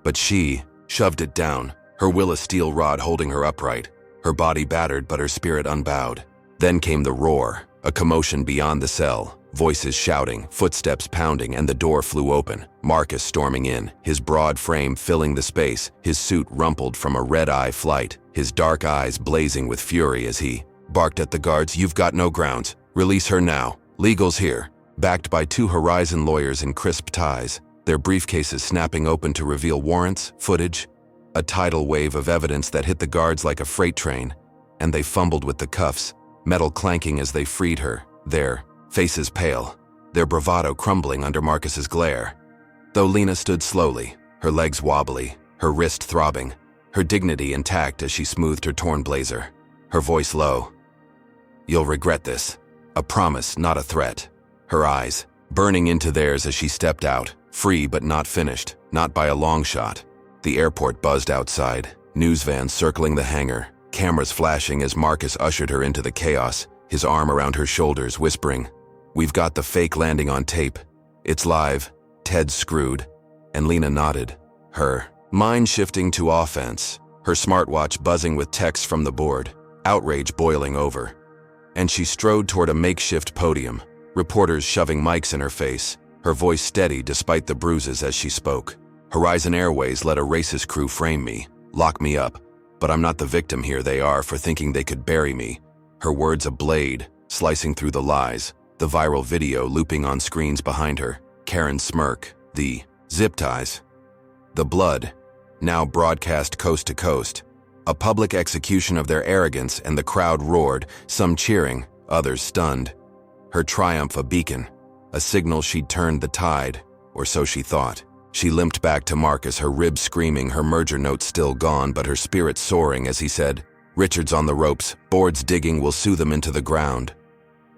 But she shoved it down, her will a steel rod holding her upright, her body battered but her spirit unbowed. Then came the roar, a commotion beyond the cell, voices shouting, footsteps pounding, and the door flew open. Marcus storming in, his broad frame filling the space, his suit rumpled from a red-eye flight, his dark eyes blazing with fury as he barked at the guards, "You've got no grounds. Release her now. Legal's here." Backed by two Horizon lawyers in crisp ties, their briefcases snapping open to reveal warrants, footage, a tidal wave of evidence that hit the guards like a freight train, and they fumbled with the cuffs, metal clanking as they freed her, their faces pale, their bravado crumbling under Marcus's glare. Though Lena stood slowly, her legs wobbly, her wrist throbbing, her dignity intact as she smoothed her torn blazer, her voice low. "You'll regret this. A promise, not a threat." Her eyes burning into theirs as she stepped out, free but not finished, not by a long shot. The airport buzzed outside, news vans circling the hangar, cameras flashing as Marcus ushered her into the chaos, his arm around her shoulders, whispering, "We've got the fake landing on tape. It's live." Ted screwed, and Lena nodded, her mind shifting to offense, her smartwatch buzzing with texts from the board, outrage boiling over. And she strode toward a makeshift podium, reporters shoving mics in her face, her voice steady despite the bruises as she spoke. "Horizon Airways let a racist crew frame me, lock me up, but I'm not the victim here they are for thinking they could bury me." Her words a blade, slicing through the lies, the viral video looping on screens behind her, Karen's smirk, the zip ties, the blood, now broadcast coast to coast, a public execution of their arrogance, and the crowd roared, some cheering, others stunned. Her triumph a beacon, a signal she'd turned the tide, or so she thought. She limped back to Marcus, her ribs screaming, her merger notes still gone, but her spirit soaring as he said, "Richard's on the ropes, boards digging will sue them into the ground."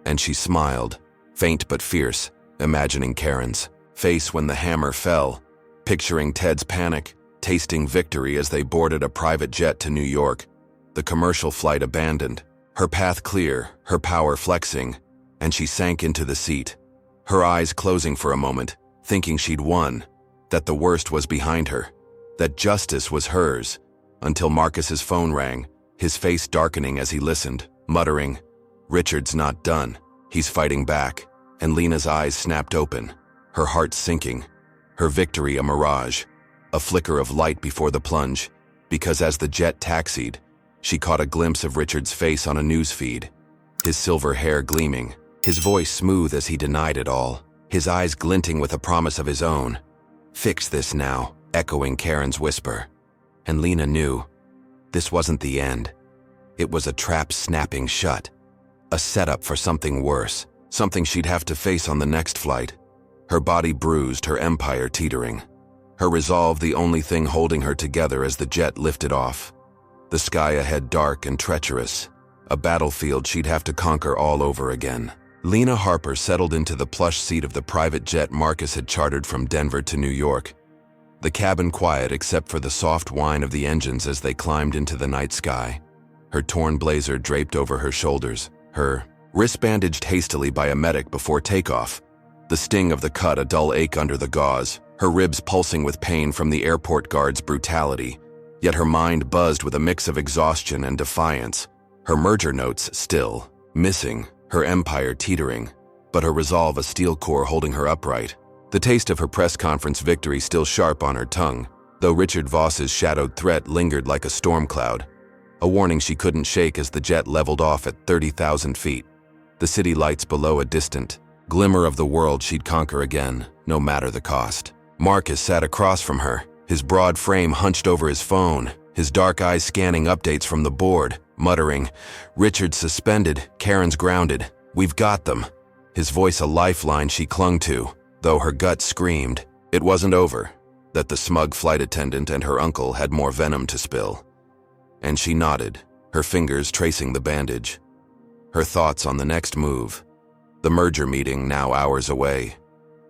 And she smiled, faint but fierce, imagining Karen's face when the hammer fell, picturing Ted's panic, tasting victory as they boarded a private jet to New York, the commercial flight abandoned, her path clear, her power flexing, and she sank into the seat, her eyes closing for a moment, thinking she'd won, that the worst was behind her, that justice was hers, until Marcus's phone rang, his face darkening as he listened, muttering, "Richard's not done. He's fighting back." And Lena's eyes snapped open, her heart sinking, her victory a mirage, a flicker of light before the plunge, because as the jet taxied, She caught a glimpse of Richard's face on a news feed, his silver hair gleaming, his voice smooth as he denied it all, his eyes glinting with a promise of his own. "Fix this now," echoing Karen's whisper. And Lena knew this wasn't the end. It was a trap snapping shut, a setup for something worse, something she'd have to face on the next flight. Her body bruised, her empire teetering. Her resolve the only thing holding her together as the jet lifted off. The sky ahead dark and treacherous, a battlefield she'd have to conquer all over again. Lena Harper settled into the plush seat of the private jet Marcus had chartered from Denver to New York. The cabin quiet except for the soft whine of the engines as they climbed into the night sky. Her torn blazer draped over her shoulders, her wrist bandaged hastily by a medic before takeoff. The sting of the cut a dull ache under the gauze, her ribs pulsing with pain from the airport guard's brutality. Yet her mind buzzed with a mix of exhaustion and defiance. Her merger notes still missing, her empire teetering, but her resolve a steel core holding her upright. The taste of her press conference victory still sharp on her tongue, though Richard Voss's shadowed threat lingered like a storm cloud, a warning she couldn't shake as the jet leveled off at 30,000 feet. The city lights below a distant glimmer of the world she'd conquer again, no matter the cost. Marcus sat across from her, his broad frame hunched over his phone, his dark eyes scanning updates from the board, muttering, "Richard's suspended, Karen's grounded, we've got them." His voice a lifeline she clung to, though her gut screamed it wasn't over, that the smug flight attendant and her uncle had more venom to spill. And she nodded, her fingers tracing the bandage. Her thoughts on the next move, the merger meeting now hours away,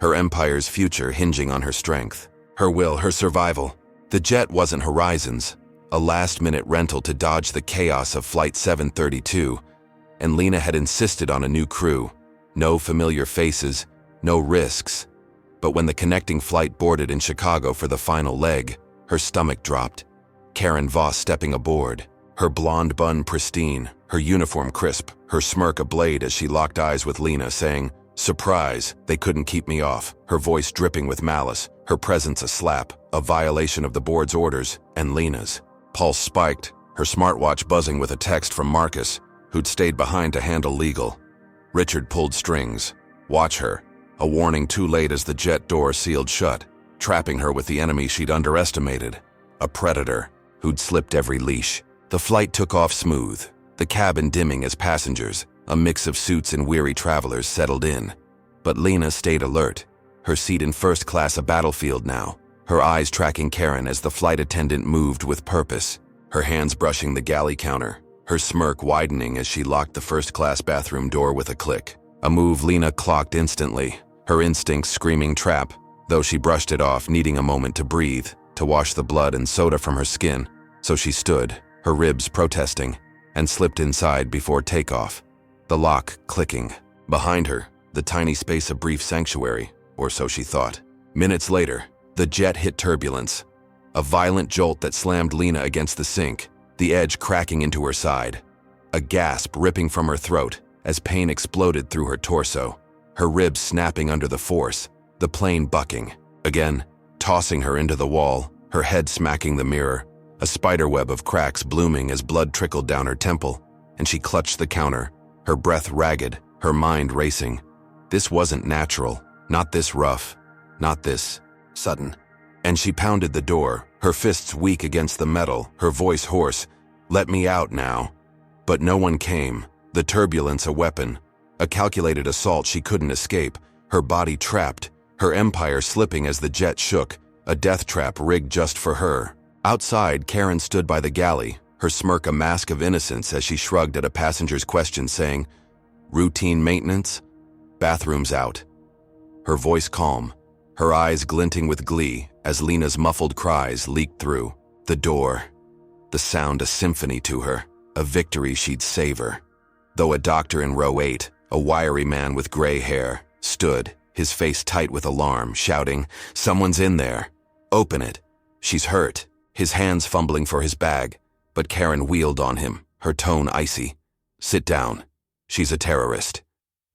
her empire's future hinging on her strength, her will, her survival. The jet wasn't Horizon's, a last-minute rental to dodge the chaos of Flight 732, and Lena had insisted on a new crew. No familiar faces, no risks. But when the connecting flight boarded in Chicago for the final leg, her stomach dropped. Karen Voss stepping aboard, her blonde bun pristine, her uniform crisp, her smirk ablaze as she locked eyes with Lena, saying, "Surprise, they couldn't keep me off," her voice dripping with malice, her presence a slap, a violation of the board's orders, and Lena's. Pulse spiked, her smartwatch buzzing with a text from Marcus, who'd stayed behind to handle legal. Richard pulled strings. Watch her. A warning too late as the jet door sealed shut, trapping her with the enemy she'd underestimated. A predator who'd slipped every leash. The flight took off smooth, the cabin dimming as passengers, a mix of suits and weary travelers settled in. But Lena stayed alert, her seat in first class a battlefield now, her eyes tracking Karen as the flight attendant moved with purpose, her hands brushing the galley counter, her smirk widening as she locked the first-class bathroom door with a click. A move Lena clocked instantly, her instincts screaming trap, though she brushed it off, needing a moment to breathe, to wash the blood and soda from her skin. So she stood, her ribs protesting, and slipped inside before takeoff, the lock clicking. Behind her, the tiny space a brief sanctuary, or so she thought. Minutes later, the jet hit turbulence, a violent jolt that slammed Lena against the sink, the edge cracking into her side. A gasp ripping from her throat as pain exploded through her torso, her ribs snapping under the force, the plane bucking, again, tossing her into the wall, her head smacking the mirror, a spiderweb of cracks blooming as blood trickled down her temple, and she clutched the counter, her breath ragged, her mind racing. This wasn't natural, not this rough, not this sudden. And she pounded the door, her fists weak against the metal, her voice hoarse, "Let me out now." But no one came, the turbulence a weapon, a calculated assault she couldn't escape, her body trapped, her empire slipping as the jet shook, a death trap rigged just for her. Outside, Karen stood by the galley, her smirk a mask of innocence as she shrugged at a passenger's question saying, "Routine maintenance? Bathroom's out." Her voice calm, her eyes glinting with glee as Lena's muffled cries leaked through. The door, the sound a symphony to her, a victory she'd savor. Though a doctor in row 8, a wiry man with gray hair, stood, his face tight with alarm, shouting, "Someone's in there. Open it. She's hurt." His hands fumbling for his bag, but Karen wheeled on him, her tone icy. "Sit down. She's a terrorist.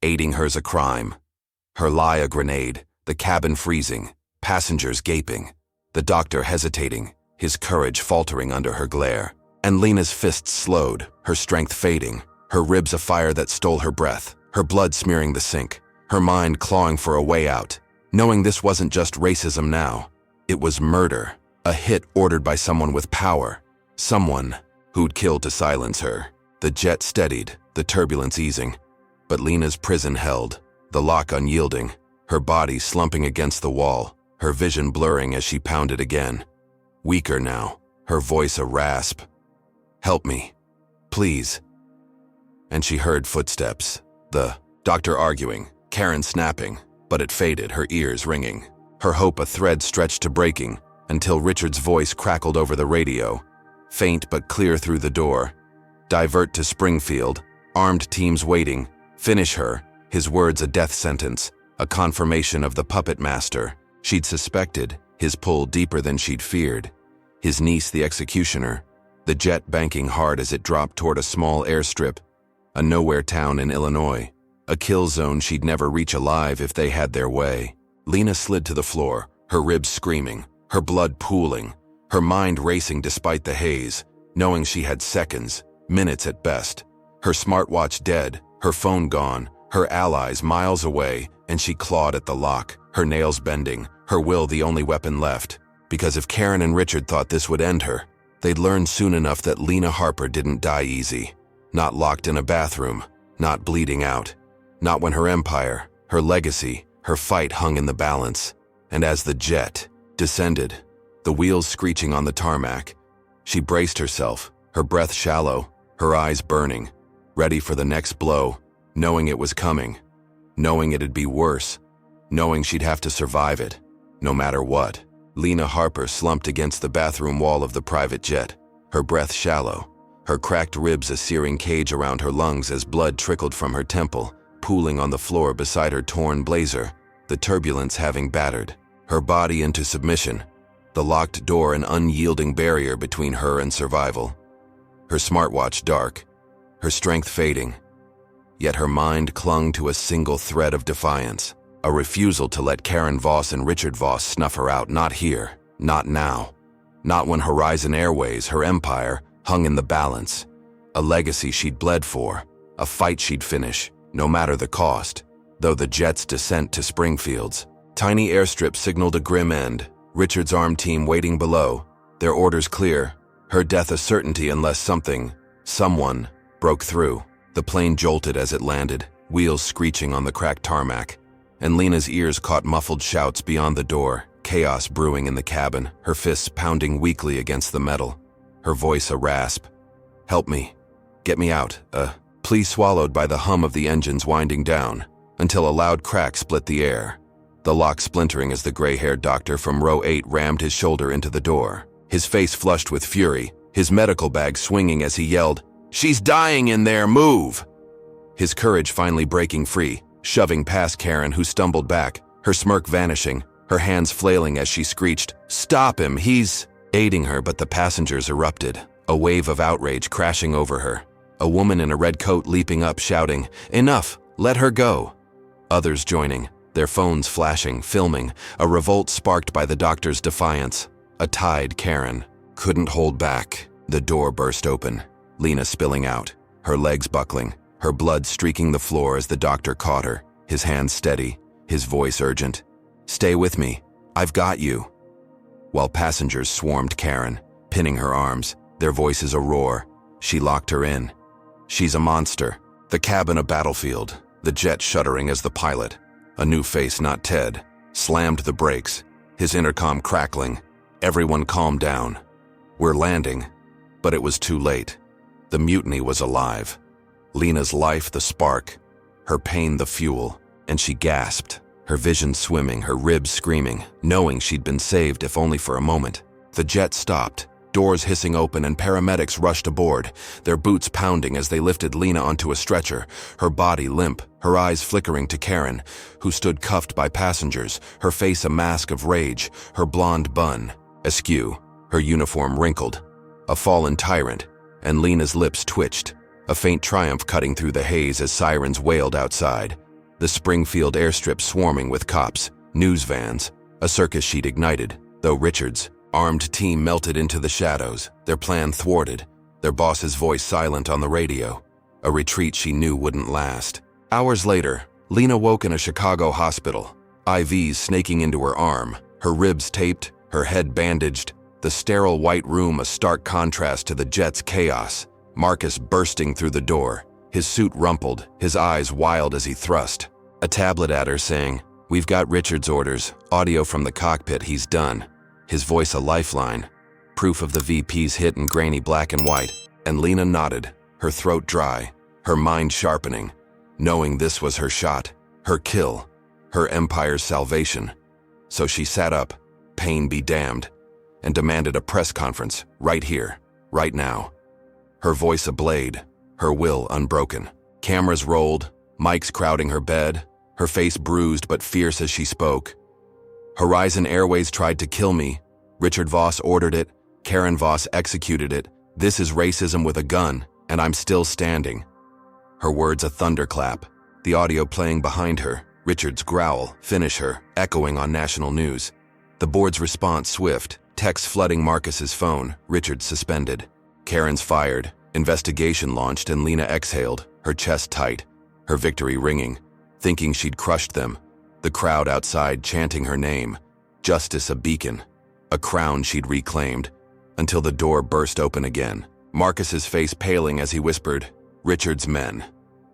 Aiding her's a crime." Her lie a grenade, the cabin freezing, passengers gaping, the doctor hesitating, his courage faltering under her glare. And Lena's fists slowed, her strength fading, her ribs afire that stole her breath, her blood smearing the sink, her mind clawing for a way out, knowing this wasn't just racism now. It was murder, a hit ordered by someone with power, someone who'd kill to silence her. The jet steadied, the turbulence easing, but Lena's prison held, the lock unyielding, her body slumping against the wall, her vision blurring as she pounded again. Weaker now, her voice a rasp. "Help me, please." And she heard footsteps, the doctor arguing, Karen snapping, but it faded, her ears ringing. Her hope a thread stretched to breaking, until Richard's voice crackled over the radio, faint but clear through the door. "Divert to Springfield, armed teams waiting, finish her," his words a death sentence, a confirmation of the puppet master she'd suspected, his pull deeper than she'd feared. His niece the executioner, the jet banking hard as it dropped toward a small airstrip, a nowhere town in Illinois, a kill zone she'd never reach alive if they had their way. Lena slid to the floor, her ribs screaming, her blood pooling, her mind racing despite the haze, knowing she had seconds, minutes at best. Her smartwatch dead, her phone gone, her allies miles away, and she clawed at the lock, her nails bending, her will the only weapon left. Because if Karen and Richard thought this would end her, they'd learn soon enough that Lena Harper didn't die easy. Not locked in a bathroom, not bleeding out. Not when her empire, her legacy, her fight hung in the balance. And as the jet descended, the wheels screeching on the tarmac, she braced herself, her breath shallow, her eyes burning, ready for the next blow, knowing it was coming, knowing it'd be worse, knowing she'd have to survive it, no matter what. Lena Harper slumped against the bathroom wall of the private jet, her breath shallow, her cracked ribs a searing cage around her lungs as blood trickled from her temple, pooling on the floor beside her torn blazer, the turbulence having battered her body into submission, the locked door an unyielding barrier between her and survival. Her smartwatch dark, her strength fading, yet her mind clung to a single thread of defiance, a refusal to let Karen Voss and Richard Voss snuff her out. Not here, not now, not when Horizon Airways, her empire, hung in the balance, a legacy she'd bled for, a fight she'd finish, no matter the cost. Though the jet's descent to Springfield's tiny airstrip signaled a grim end, Richard's armed team waiting below, their orders clear, her death a certainty unless someone, broke through. The plane jolted as it landed, wheels screeching on the cracked tarmac, and Lena's ears caught muffled shouts beyond the door, chaos brewing in the cabin, her fists pounding weakly against the metal, her voice a rasp. "Help me. Get me out." Plea swallowed by the hum of the engines winding down, until a loud crack split the air, the lock splintering as the gray-haired doctor from row 8 rammed his shoulder into the door, his face flushed with fury, his medical bag swinging as he yelled, "She's dying in there, move!" His courage finally breaking free, shoving past Karen, who stumbled back, her smirk vanishing, her hands flailing as she screeched, "Stop him, he's..." aiding her, but the passengers erupted, a wave of outrage crashing over her. A woman in a red coat leaping up, shouting, "Enough, let her go!" Others joining, their phones flashing, filming, a revolt sparked by the doctor's defiance. A tide Karen couldn't hold back. The door burst open, Lena spilling out, her legs buckling, her blood streaking the floor as the doctor caught her, his hands steady, his voice urgent. "Stay with me, I've got you." While passengers swarmed Karen, pinning her arms, their voices a roar, she locked her in. She's a monster, the cabin a battlefield, the jet shuddering as the pilot, a new face not Ted, slammed the brakes, his intercom crackling. Everyone calmed down. "We're landing." But it was too late. The mutiny was alive. Lena's life the spark, her pain the fuel, and she gasped, her vision swimming, her ribs screaming, knowing she'd been saved if only for a moment. The jet stopped, doors hissing open, and paramedics rushed aboard, their boots pounding as they lifted Lena onto a stretcher, her body limp, her eyes flickering to Karen, who stood cuffed by passengers, her face a mask of rage, her blonde bun askew, her uniform wrinkled. A fallen tyrant, and Lena's lips twitched, a faint triumph cutting through the haze as sirens wailed outside. The Springfield airstrip swarming with cops, news vans, a circus she'd ignited, though Richard's armed team melted into the shadows, their plan thwarted, their boss's voice silent on the radio. A retreat she knew wouldn't last. Hours later, Lena woke in a Chicago hospital, IVs snaking into her arm, her ribs taped, her head bandaged, the sterile white room a stark contrast to the jet's chaos. Marcus bursting through the door, his suit rumpled, his eyes wild as he thrust. A tablet at her saying, "We've got Richard's orders, audio from the cockpit, he's done." His voice a lifeline, proof of the VP's hit in grainy black and white, and Lena nodded, her throat dry, her mind sharpening, knowing this was her shot, her kill, her empire's salvation. So she sat up, pain be damned, and demanded a press conference right here, right now. Her voice a blade, her will unbroken. Cameras rolled, mics crowding her bed, her face bruised but fierce as she spoke. Horizon Airways tried to kill me. Richard Voss ordered it. Karen Voss executed it. This is racism with a gun, and I'm still standing. Her words a thunderclap, the audio playing behind her, Richard's growl, finish her, echoing on national news. The board's response swift, texts flooding Marcus's phone, Richard suspended. Karen's fired, investigation launched, and Lena exhaled, her chest tight, her victory ringing, thinking she'd crushed them. The crowd outside chanting her name, justice a beacon, a crown she'd reclaimed, until the door burst open again. Marcus's face paling as he whispered, "Richard's men.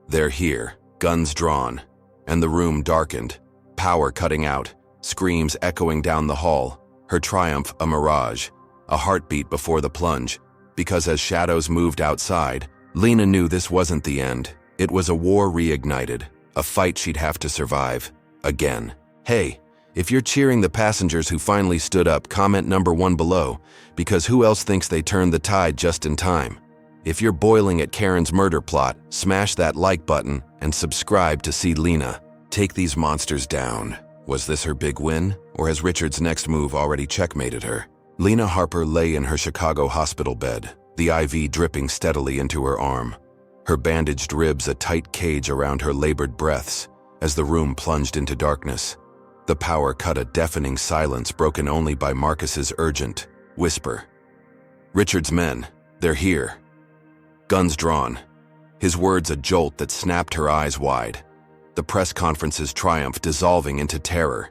They're here," guns drawn, and the room darkened, power cutting out, screams echoing down the hall, her triumph a mirage, a heartbeat before the plunge, because as shadows moved outside, Lena knew this wasn't the end. It was a war reignited, a fight she'd have to survive, again. Hey, if you're cheering the passengers who finally stood up, comment #1 below, because who else thinks they turned the tide just in time? If you're boiling at Karen's murder plot, smash that like button and subscribe to see Lena take these monsters down. Was this her big win, or has Richard's next move already checkmated her? Lena Harper lay in her Chicago hospital bed, the IV dripping steadily into her arm, her bandaged ribs a tight cage around her labored breaths as the room plunged into darkness. The power cut a deafening silence broken only by Marcus's urgent whisper. "Richard's men, they're here." Guns drawn, his words a jolt that snapped her eyes wide. The press conference's triumph dissolving into terror.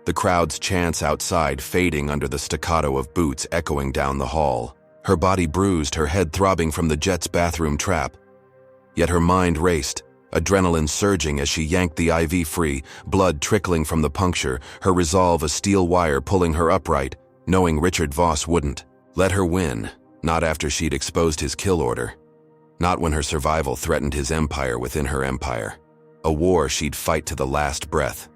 The crowd's chants outside fading under the staccato of boots echoing down the hall. Her body bruised, her head throbbing from the jet's bathroom trap. Yet her mind raced, adrenaline surging as she yanked the IV free, blood trickling from the puncture, her resolve a steel wire pulling her upright, knowing Richard Voss wouldn't let her win, not after she'd exposed his kill order. Not when her survival threatened his empire within her empire. A war she'd fight to the last breath,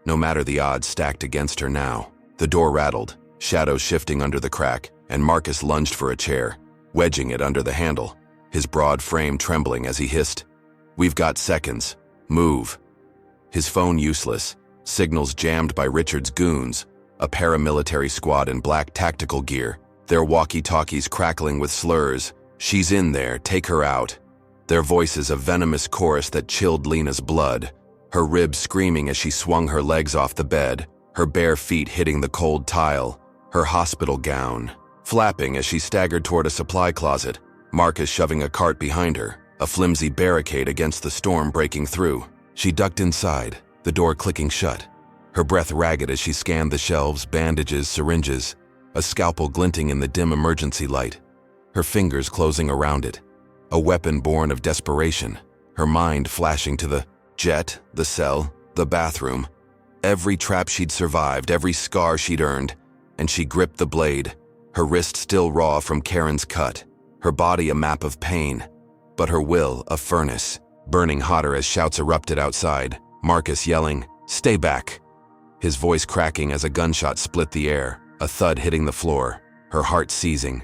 no matter the odds stacked against her now. The door rattled, shadows shifting under the crack, and Marcus lunged for a chair, wedging it under the handle, his broad frame trembling as he hissed, "We've got seconds. Move." His phone useless, signals jammed by Richard's goons, a paramilitary squad in black tactical gear, their walkie-talkies crackling with slurs. "She's in there, take her out." Their voices a venomous chorus that chilled Lena's blood, her ribs screaming as she swung her legs off the bed, her bare feet hitting the cold tile, her hospital gown flapping as she staggered toward a supply closet, Marcus shoving a cart behind her, a flimsy barricade against the storm breaking through. She ducked inside, the door clicking shut, her breath ragged as she scanned the shelves, bandages, syringes, a scalpel glinting in the dim emergency light, her fingers closing around it, a weapon born of desperation, her mind flashing to the jet, the cell, the bathroom, every trap she'd survived, every scar she'd earned, and she gripped the blade, her wrist still raw from Karen's cut, her body a map of pain, but her will a furnace, burning hotter as shouts erupted outside, Marcus yelling, "Stay back!" His voice cracking as a gunshot split the air, a thud hitting the floor, her heart seizing.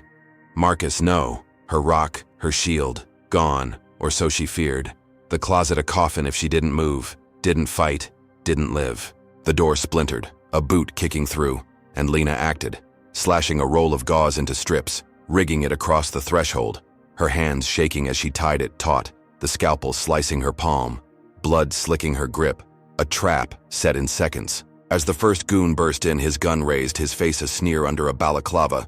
Marcus, no. Her rock, her shield, gone, or so she feared. The closet a coffin if she didn't move, didn't fight, didn't live. The door splintered, a boot kicking through, and Lena acted, slashing a roll of gauze into strips, rigging it across the threshold, her hands shaking as she tied it taut, the scalpel slicing her palm, blood slicking her grip, a trap set in seconds. As the first goon burst in, his gun raised, his face a sneer under a balaclava.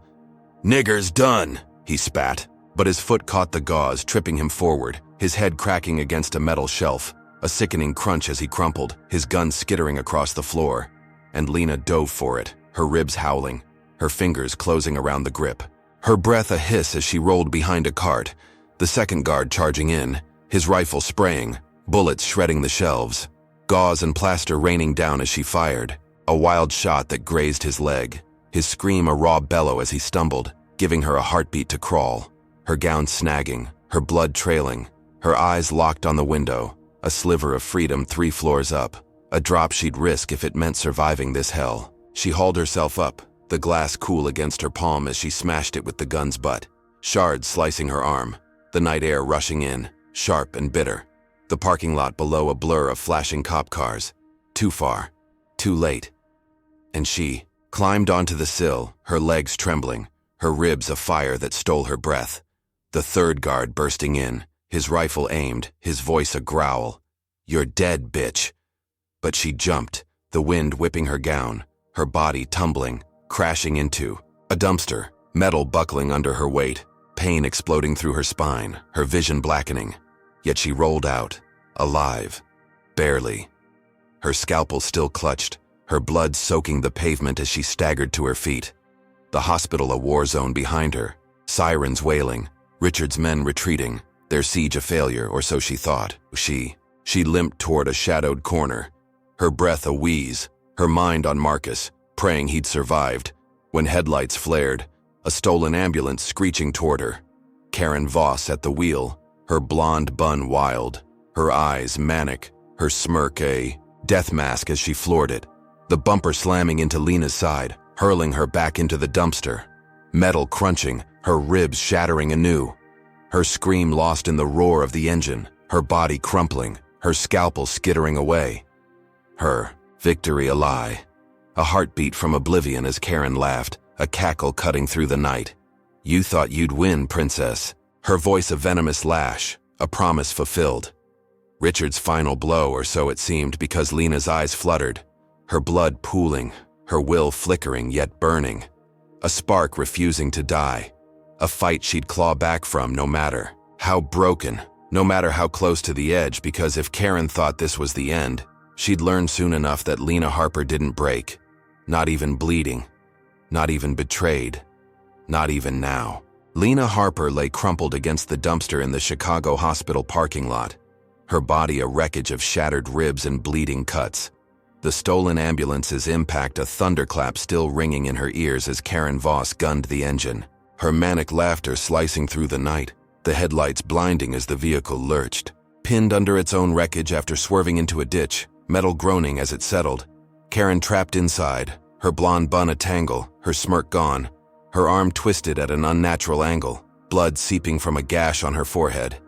"Nigger's done," he spat, But his foot caught the gauze, tripping him forward, his head cracking against a metal shelf, a sickening crunch as he crumpled, his gun skittering across the floor. And Lena dove for it, her ribs howling, her fingers closing around the grip. Her breath a hiss as she rolled behind a cart, the second guard charging in, his rifle spraying, bullets shredding the shelves, gauze and plaster raining down as she fired, a wild shot that grazed his leg, his scream a raw bellow as he stumbled, giving her a heartbeat to crawl, her gown snagging, her blood trailing, her eyes locked on the window, a sliver of freedom 3 floors up, a drop she'd risk if it meant surviving this hell. She hauled herself up, the glass cool against her palm as she smashed it with the gun's butt, shards slicing her arm, the night air rushing in, sharp and bitter. The parking lot below a blur of flashing cop cars. Too far. Too late. And she climbed onto the sill, her legs trembling, her ribs afire that stole her breath. The third guard bursting in, his rifle aimed, his voice a growl. "You're dead, bitch." But she jumped, the wind whipping her gown, her body tumbling, crashing into a dumpster, metal buckling under her weight, pain exploding through her spine, her vision blackening. Yet she rolled out, alive, barely. Her scalpel still clutched, her blood soaking the pavement as she staggered to her feet. The hospital a war zone behind her, sirens wailing, Richard's men retreating, their siege a failure, or so she thought. She limped toward a shadowed corner, her breath a wheeze, her mind on Marcus, praying he'd survived, when headlights flared, a stolen ambulance screeching toward her. Karen Voss at the wheel, her blonde bun wild, her eyes manic, her smirk a death mask as she floored it, the bumper slamming into Lena's side, hurling her back into the dumpster, metal crunching, her ribs shattering anew, her scream lost in the roar of the engine, her body crumpling, her scalpel skittering away. Her victory a lie, a heartbeat from oblivion as Karen laughed, a cackle cutting through the night. "You thought you'd win, princess." Her voice a venomous lash, a promise fulfilled. Richard's final blow, or so it seemed, because Lena's eyes fluttered, her blood pooling, her will flickering yet burning. A spark refusing to die. A fight she'd claw back from no matter how broken, no matter how close to the edge, because if Karen thought this was the end, she'd learn soon enough that Lena Harper didn't break. Not even bleeding. Not even betrayed. Not even now. Lena Harper lay crumpled against the dumpster in the Chicago hospital parking lot, her body a wreckage of shattered ribs and bleeding cuts. The stolen ambulance's impact a thunderclap still ringing in her ears as Karen Voss gunned the engine, her manic laughter slicing through the night, the headlights blinding as the vehicle lurched, pinned under its own wreckage after swerving into a ditch, metal groaning as it settled. Karen trapped inside, her blonde bun a tangle, her smirk gone, her arm twisted at an unnatural angle, blood seeping from a gash on her forehead.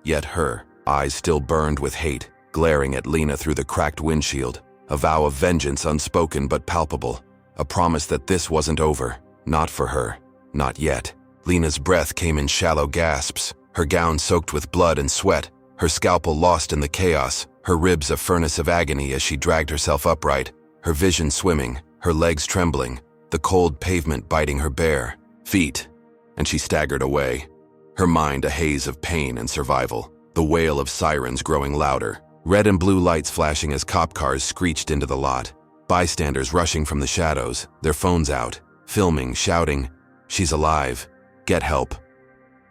Yet her eyes still burned with hate, glaring at Lena through the cracked windshield, a vow of vengeance unspoken but palpable, a promise that this wasn't over, not for her, not yet. Lena's breath came in shallow gasps, her gown soaked with blood and sweat, her scalpel lost in the chaos, her ribs a furnace of agony as she dragged herself upright, her vision swimming, her legs trembling, the cold pavement biting her bare feet, and she staggered away, her mind a haze of pain and survival, the wail of sirens growing louder, red and blue lights flashing as cop cars screeched into the lot, bystanders rushing from the shadows, their phones out, filming, shouting, "She's alive, get help."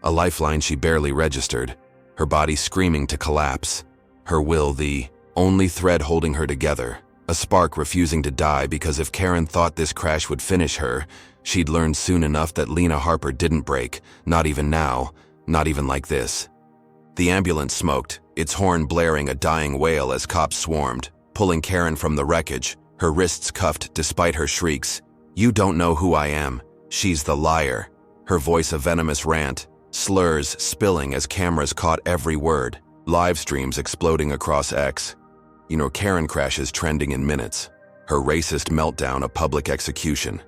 A lifeline she barely registered, her body screaming to collapse, her will the only thread holding her together, a spark refusing to die because if Karen thought this crash would finish her, she'd learned soon enough that Lena Harper didn't break, not even now, not even like this. The ambulance smoked, its horn blaring a dying wail as cops swarmed, pulling Karen from the wreckage, her wrists cuffed despite her shrieks. "You don't know who I am. She's the liar." Her voice a venomous rant, slurs spilling as cameras caught every word, live streams exploding across X. Karen crashes trending in minutes, her racist meltdown a public execution.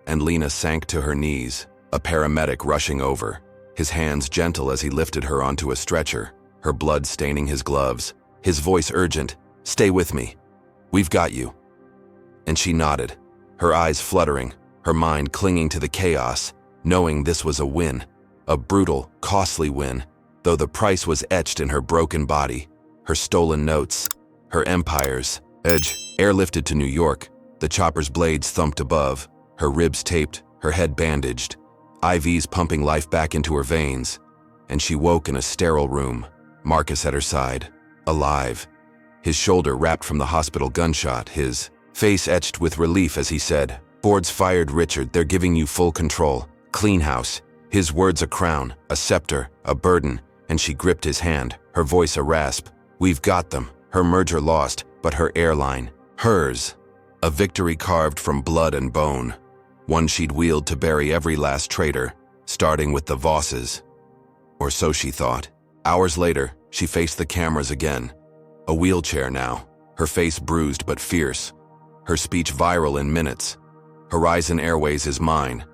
And Lena sank to her knees, a paramedic rushing over, his hands gentle as he lifted her onto a stretcher, her blood staining his gloves, his voice urgent, "Stay with me. We've got you." And she nodded, her eyes fluttering, her mind clinging to the chaos, knowing this was a win, A brutal, costly win, though the price was etched in her broken body, her stolen notes, her empire's edge. Airlifted to New York, the chopper's blades thumped above, her ribs taped, her head bandaged, IVs pumping life back into her veins, and she woke in a sterile room, Marcus at her side, alive, his shoulder wrapped from the hospital gunshot, his face etched with relief as he said, "Board's fired, Richard, they're giving you full control. Clean house." His words a crown, a scepter, a burden, and she gripped his hand, her voice a rasp. "We've got them." Her merger lost, but her airline, hers. A victory carved from blood and bone. One she'd wield to bury every last traitor, starting with the Vosses. Or so she thought. Hours later, she faced the cameras again. A wheelchair now, her face bruised but fierce. Her speech viral in minutes. "Horizon Airways is mine.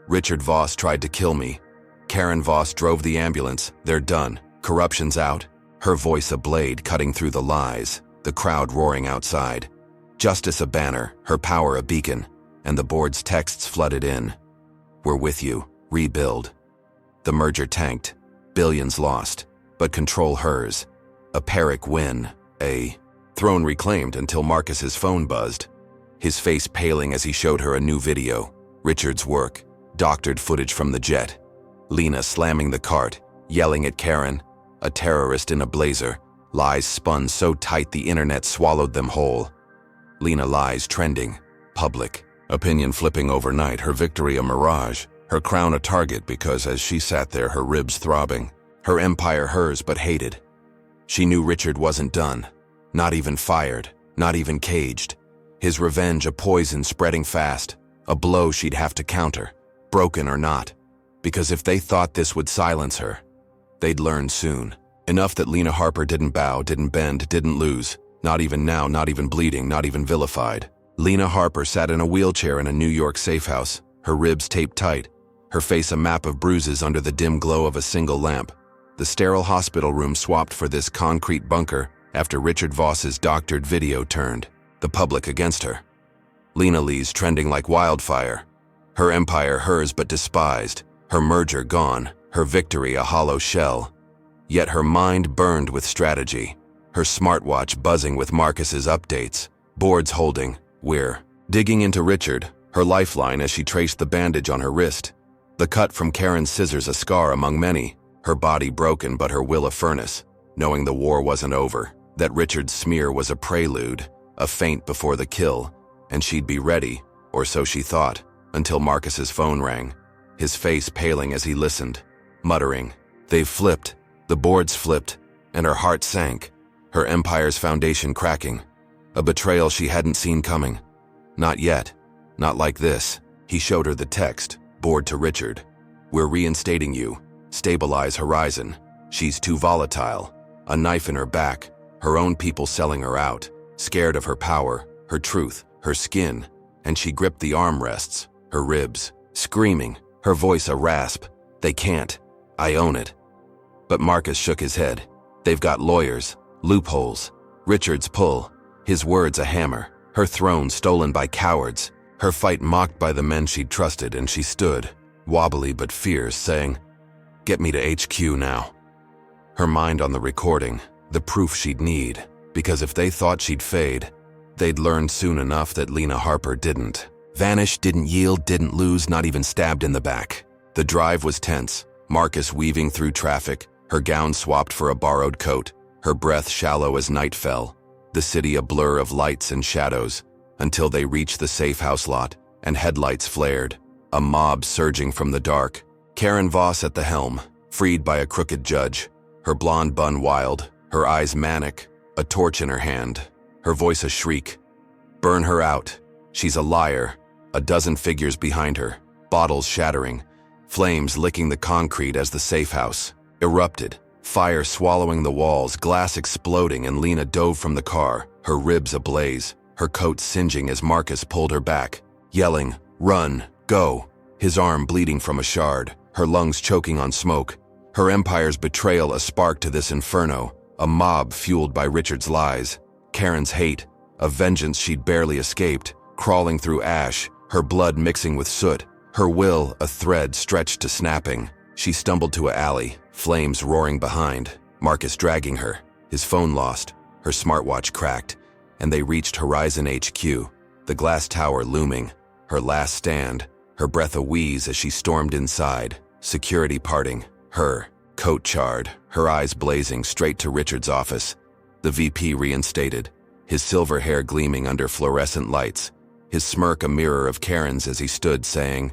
Richard Voss tried to kill me. Karen Voss drove the ambulance. They're done. Corruption's out." Her voice a blade cutting through the lies, the crowd roaring outside. Justice a banner, her power a beacon, and the board's texts flooded in. "We're with you. Rebuild." The merger tanked. Billions lost, but control hers. A Pyrrhic win. A throne reclaimed until Marcus's phone buzzed. His face paling as he showed her a new video. Richard's work. Doctored footage from the jet. Lena slamming the cart, yelling at Karen. A terrorist in a blazer. Lies spun so tight the internet swallowed them whole. Lena lies trending. Public. Opinion flipping overnight, her victory a mirage. Her crown a target because as she sat there, her ribs throbbing. Her empire hers but hated. She knew Richard wasn't done. Not even fired. Not even caged. His revenge a poison spreading fast. A blow she'd have to counter. Broken or not. Because if they thought this would silence her, they'd learn soon. Enough that Lena Harper didn't bow, didn't bend, didn't lose. Not even now, not even bleeding, not even vilified. Lena Harper sat in a wheelchair in a New York safe house, her ribs taped tight, her face a map of bruises under the dim glow of a single lamp. The sterile hospital room swapped for this concrete bunker after Richard Voss's doctored video turned, the public against her. Lena Lee's trending like wildfire. Her empire hers but despised, her merger gone, her victory a hollow shell. Yet her mind burned with strategy, her smartwatch buzzing with Marcus's updates, boards holding, we're digging into Richard, her lifeline as she traced the bandage on her wrist. The cut from Karen's scissors a scar among many, her body broken but her will a furnace, knowing the war wasn't over, that Richard's smear was a prelude, a feint before the kill, and she'd be ready, or so she thought, until Marcus's phone rang, his face paling as he listened, muttering, "They've flipped, the boards flipped," and her heart sank, her empire's foundation cracking, a betrayal she hadn't seen coming. Not yet, not like this. He showed her the text, board to Richard. "We're reinstating you, stabilize Horizon. She's too volatile." A knife in her back, her own people selling her out, scared of her power, her truth, her skin, and she gripped the armrests, her ribs, screaming, her voice a rasp. "They can't. I own it." But Marcus shook his head. "They've got lawyers, loopholes. Richard's pull, his words a hammer, her throne stolen by cowards, her fight mocked by the men she'd trusted, and she stood, wobbly but fierce, saying, 'Get me to HQ now.'" Her mind on the recording, the proof she'd need, because if they thought she'd fade, they'd learn soon enough that Lena Harper didn't. Vanished, didn't yield, didn't lose, not even stabbed in the back. The drive was tense, Marcus weaving through traffic, her gown swapped for a borrowed coat, her breath shallow as night fell, the city a blur of lights and shadows, until they reached the safe house lot, and headlights flared, a mob surging from the dark. Karen Voss at the helm, freed by a crooked judge, her blonde bun wild, her eyes manic, a torch in her hand, her voice a shriek. "Burn her out. She's a liar." A dozen figures behind her, bottles shattering, flames licking the concrete as the safe house erupted, fire swallowing the walls, glass exploding, and Lena dove from the car, her ribs ablaze, her coat singeing as Marcus pulled her back, yelling, "Run, go," his arm bleeding from a shard, her lungs choking on smoke, her empire's betrayal a spark to this inferno, a mob fueled by Richard's lies, Karen's hate, a vengeance she'd barely escaped, crawling through ash, her blood mixing with soot, her will a thread stretched to snapping. She stumbled to an alley, flames roaring behind, Marcus dragging her, his phone lost, her smartwatch cracked, and they reached Horizon HQ, the glass tower looming, her last stand, her breath a wheeze as she stormed inside, security parting, her coat charred, her eyes blazing straight to Richard's office. The VP reinstated, his silver hair gleaming under fluorescent lights, his smirk a mirror of Karen's as he stood saying,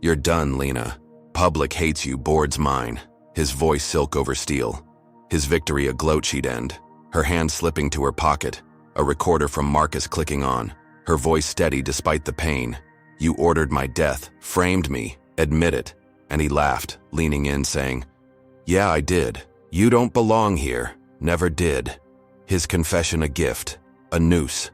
"You're done, Lena. Public hates you, board's mine." His voice silk over steel, his victory a gloat she'd end, her hand slipping to her pocket, a recorder from Marcus clicking on, her voice steady despite the pain. "You ordered my death, framed me, admit it." And he laughed, leaning in, saying, "Yeah, I did. You don't belong here. Never did." His confession a gift, a noose.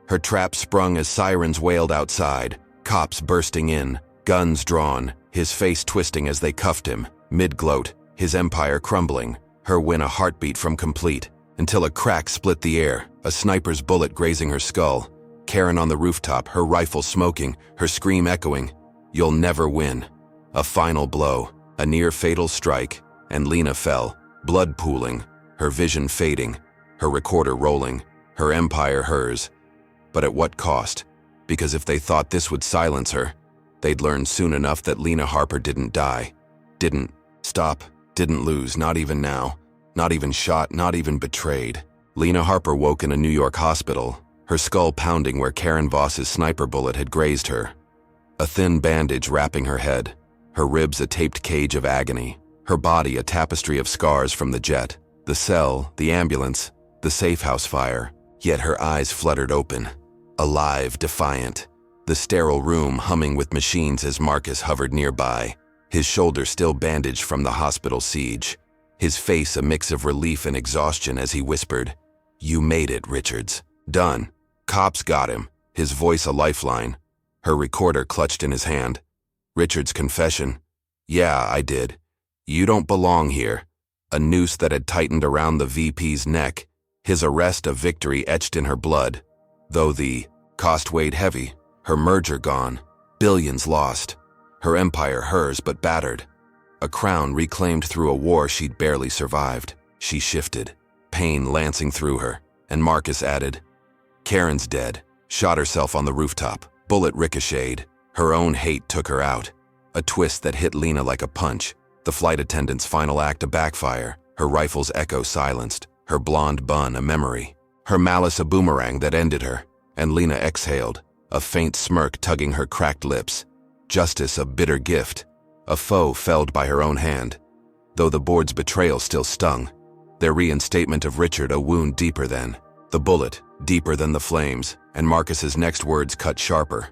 Her trap sprung as sirens wailed outside, cops bursting in, guns drawn, his face twisting as they cuffed him, mid-gloat, his empire crumbling, her win a heartbeat from complete, until a crack split the air, a sniper's bullet grazing her skull. Karen on the rooftop, her rifle smoking, her scream echoing, "You'll never win." A final blow, a near-fatal strike, and Lena fell, blood pooling, her vision fading, her recorder rolling, her empire hers. But at what cost? Because if they thought this would silence her, they'd learn soon enough that Lena Harper didn't die. Didn't stop, didn't lose, not even now. Not even shot, not even betrayed. Lena Harper woke in a New York hospital, her skull pounding where Karen Voss's sniper bullet had grazed her. A thin bandage wrapping her head, her ribs a taped cage of agony, her body a tapestry of scars from the jet, the cell, the ambulance, the safe house fire. Yet her eyes fluttered open, alive, defiant. The sterile room humming with machines as Marcus hovered nearby, his shoulder still bandaged from the hospital siege, his face a mix of relief and exhaustion as he whispered, "You made it, Richards. Done. Cops got him," his voice a lifeline, her recorder clutched in his hand. Richards' confession, "Yeah, I did. You don't belong here." A noose that had tightened around the VP's neck, his arrest a victory etched in her blood. Though the cost weighed heavy, her merger gone, billions lost, her empire hers but battered. A crown reclaimed through a war she'd barely survived. She shifted, pain lancing through her, and Marcus added, "Karen's dead, shot herself on the rooftop, bullet ricocheted, her own hate took her out." A twist that hit Lena like a punch, the flight attendant's final act a backfire, her rifle's echo silenced, her blonde bun a memory, her malice a boomerang that ended her, and Lena exhaled, a faint smirk tugging her cracked lips. Justice a bitter gift, a foe felled by her own hand. Though the board's betrayal still stung, their reinstatement of Richard a wound deeper than the bullet, deeper than the flames, and Marcus's next words cut sharper.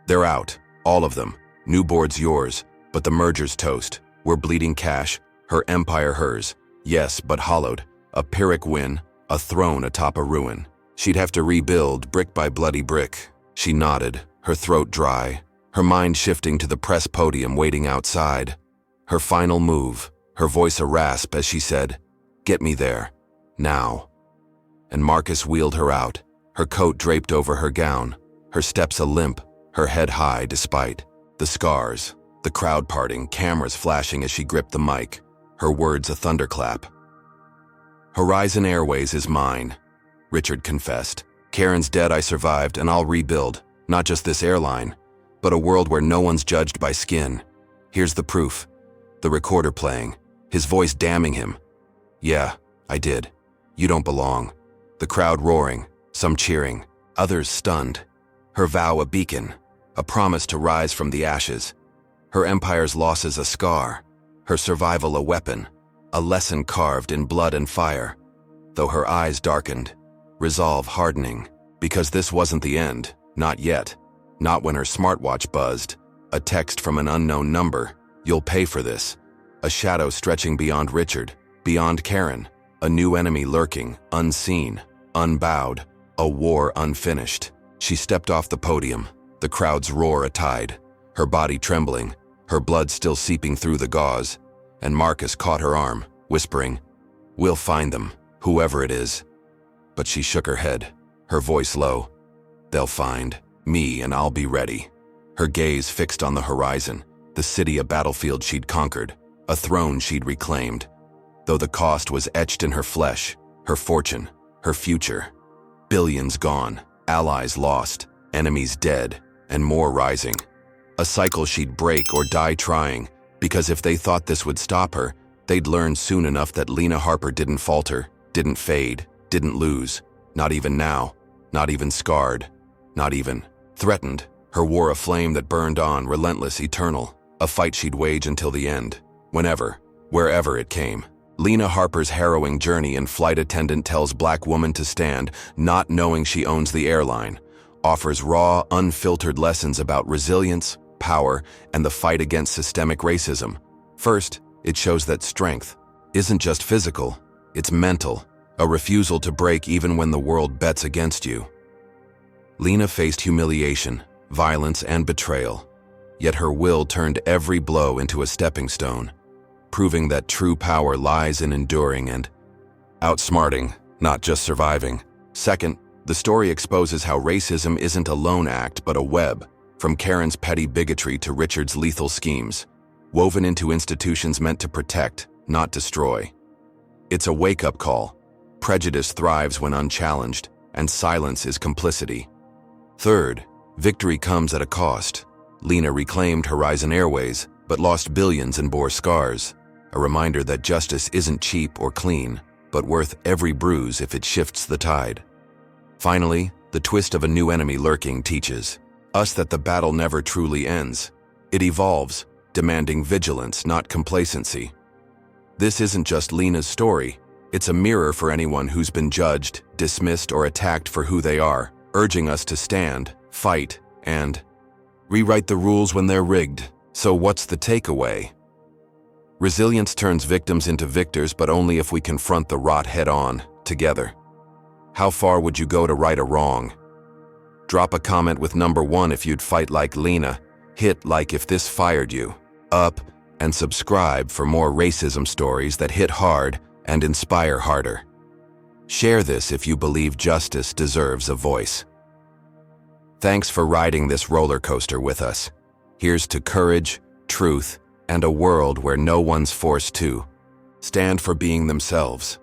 "They're out, all of them. New board's yours, but the merger's toast. We're bleeding cash, her empire hers. Yes, but hollowed. A Pyrrhic win, a throne atop a ruin. She'd have to rebuild brick by bloody brick." She nodded, her throat dry, her mind shifting to the press podium waiting outside. Her final move, her voice a rasp as she said, "Get me there. Now." And Marcus wheeled her out, her coat draped over her gown, her steps a limp, her head high despite the scars, the crowd parting, cameras flashing as she gripped the mic, her words a thunderclap. "Horizon Airways is mine," Richard confessed. "Karen's dead, I survived, and I'll rebuild, not just this airline, but a world where no one's judged by skin. Here's the proof." The recorder playing, his voice damning him. "Yeah, I did. You don't belong." The crowd roaring, some cheering, others stunned. Her vow a beacon, a promise to rise from the ashes. Her empire's losses a scar, her survival a weapon, a lesson carved in blood and fire. Though her eyes darkened, resolve hardening, because this wasn't the end, not yet. Not when her smartwatch buzzed, a text from an unknown number, "You'll pay for this." A shadow stretching beyond Richard, beyond Karen, a new enemy lurking, unseen, unbowed, a war unfinished. She stepped off the podium, the crowd's roar a tide, her body trembling, her blood still seeping through the gauze, and Marcus caught her arm, whispering, "We'll find them, whoever it is." But she shook her head, her voice low, "They'll find me and I'll be ready." Her gaze fixed on the horizon, the city a battlefield she'd conquered, a throne she'd reclaimed. Though the cost was etched in her flesh, her fortune, her future. Billions gone, allies lost, enemies dead, and more rising. A cycle she'd break or die trying, because if they thought this would stop her, they'd learn soon enough that Lena Harper didn't falter, didn't fade, didn't lose. Not even now, not even scarred, not even threatened. Her war a flame that burned on, relentless, eternal. A fight she'd wage until the end, whenever, wherever it came. Lena Harper's harrowing journey in Flight Attendant tells black woman to stand, not knowing she owns the airline. Offers raw, unfiltered lessons about resilience, power, and the fight against systemic racism. First, it shows that strength isn't just physical, it's mental, a refusal to break even when the world bets against you. Lena faced humiliation, violence, and betrayal, yet her will turned every blow into a stepping stone, proving that true power lies in enduring and outsmarting, not just surviving. Second, the story exposes how racism isn't a lone act but a web, from Karen's petty bigotry to Richard's lethal schemes, woven into institutions meant to protect, not destroy. It's a wake-up call. Prejudice thrives when unchallenged, and silence is complicity. Third, victory comes at a cost. Lena reclaimed Horizon Airways, but lost billions and bore scars. A reminder that justice isn't cheap or clean, but worth every bruise if it shifts the tide. Finally, the twist of a new enemy lurking teaches us that the battle never truly ends. It evolves, demanding vigilance, not complacency. This isn't just Lena's story. It's a mirror for anyone who's been judged, dismissed, or attacked for who they are, urging us to stand, fight, and rewrite the rules when they're rigged. So what's the takeaway? Resilience turns victims into victors, but only if we confront the rot head-on, together. How far would you go to right a wrong? Drop a comment with number 1 if you'd fight like Lena. Hit like if this fired you up, and subscribe for more racism stories that hit hard and inspire harder. Share this if you believe justice deserves a voice. Thanks for riding this roller coaster with us. Here's to courage, truth, and a world where no one's forced to stand for being themselves.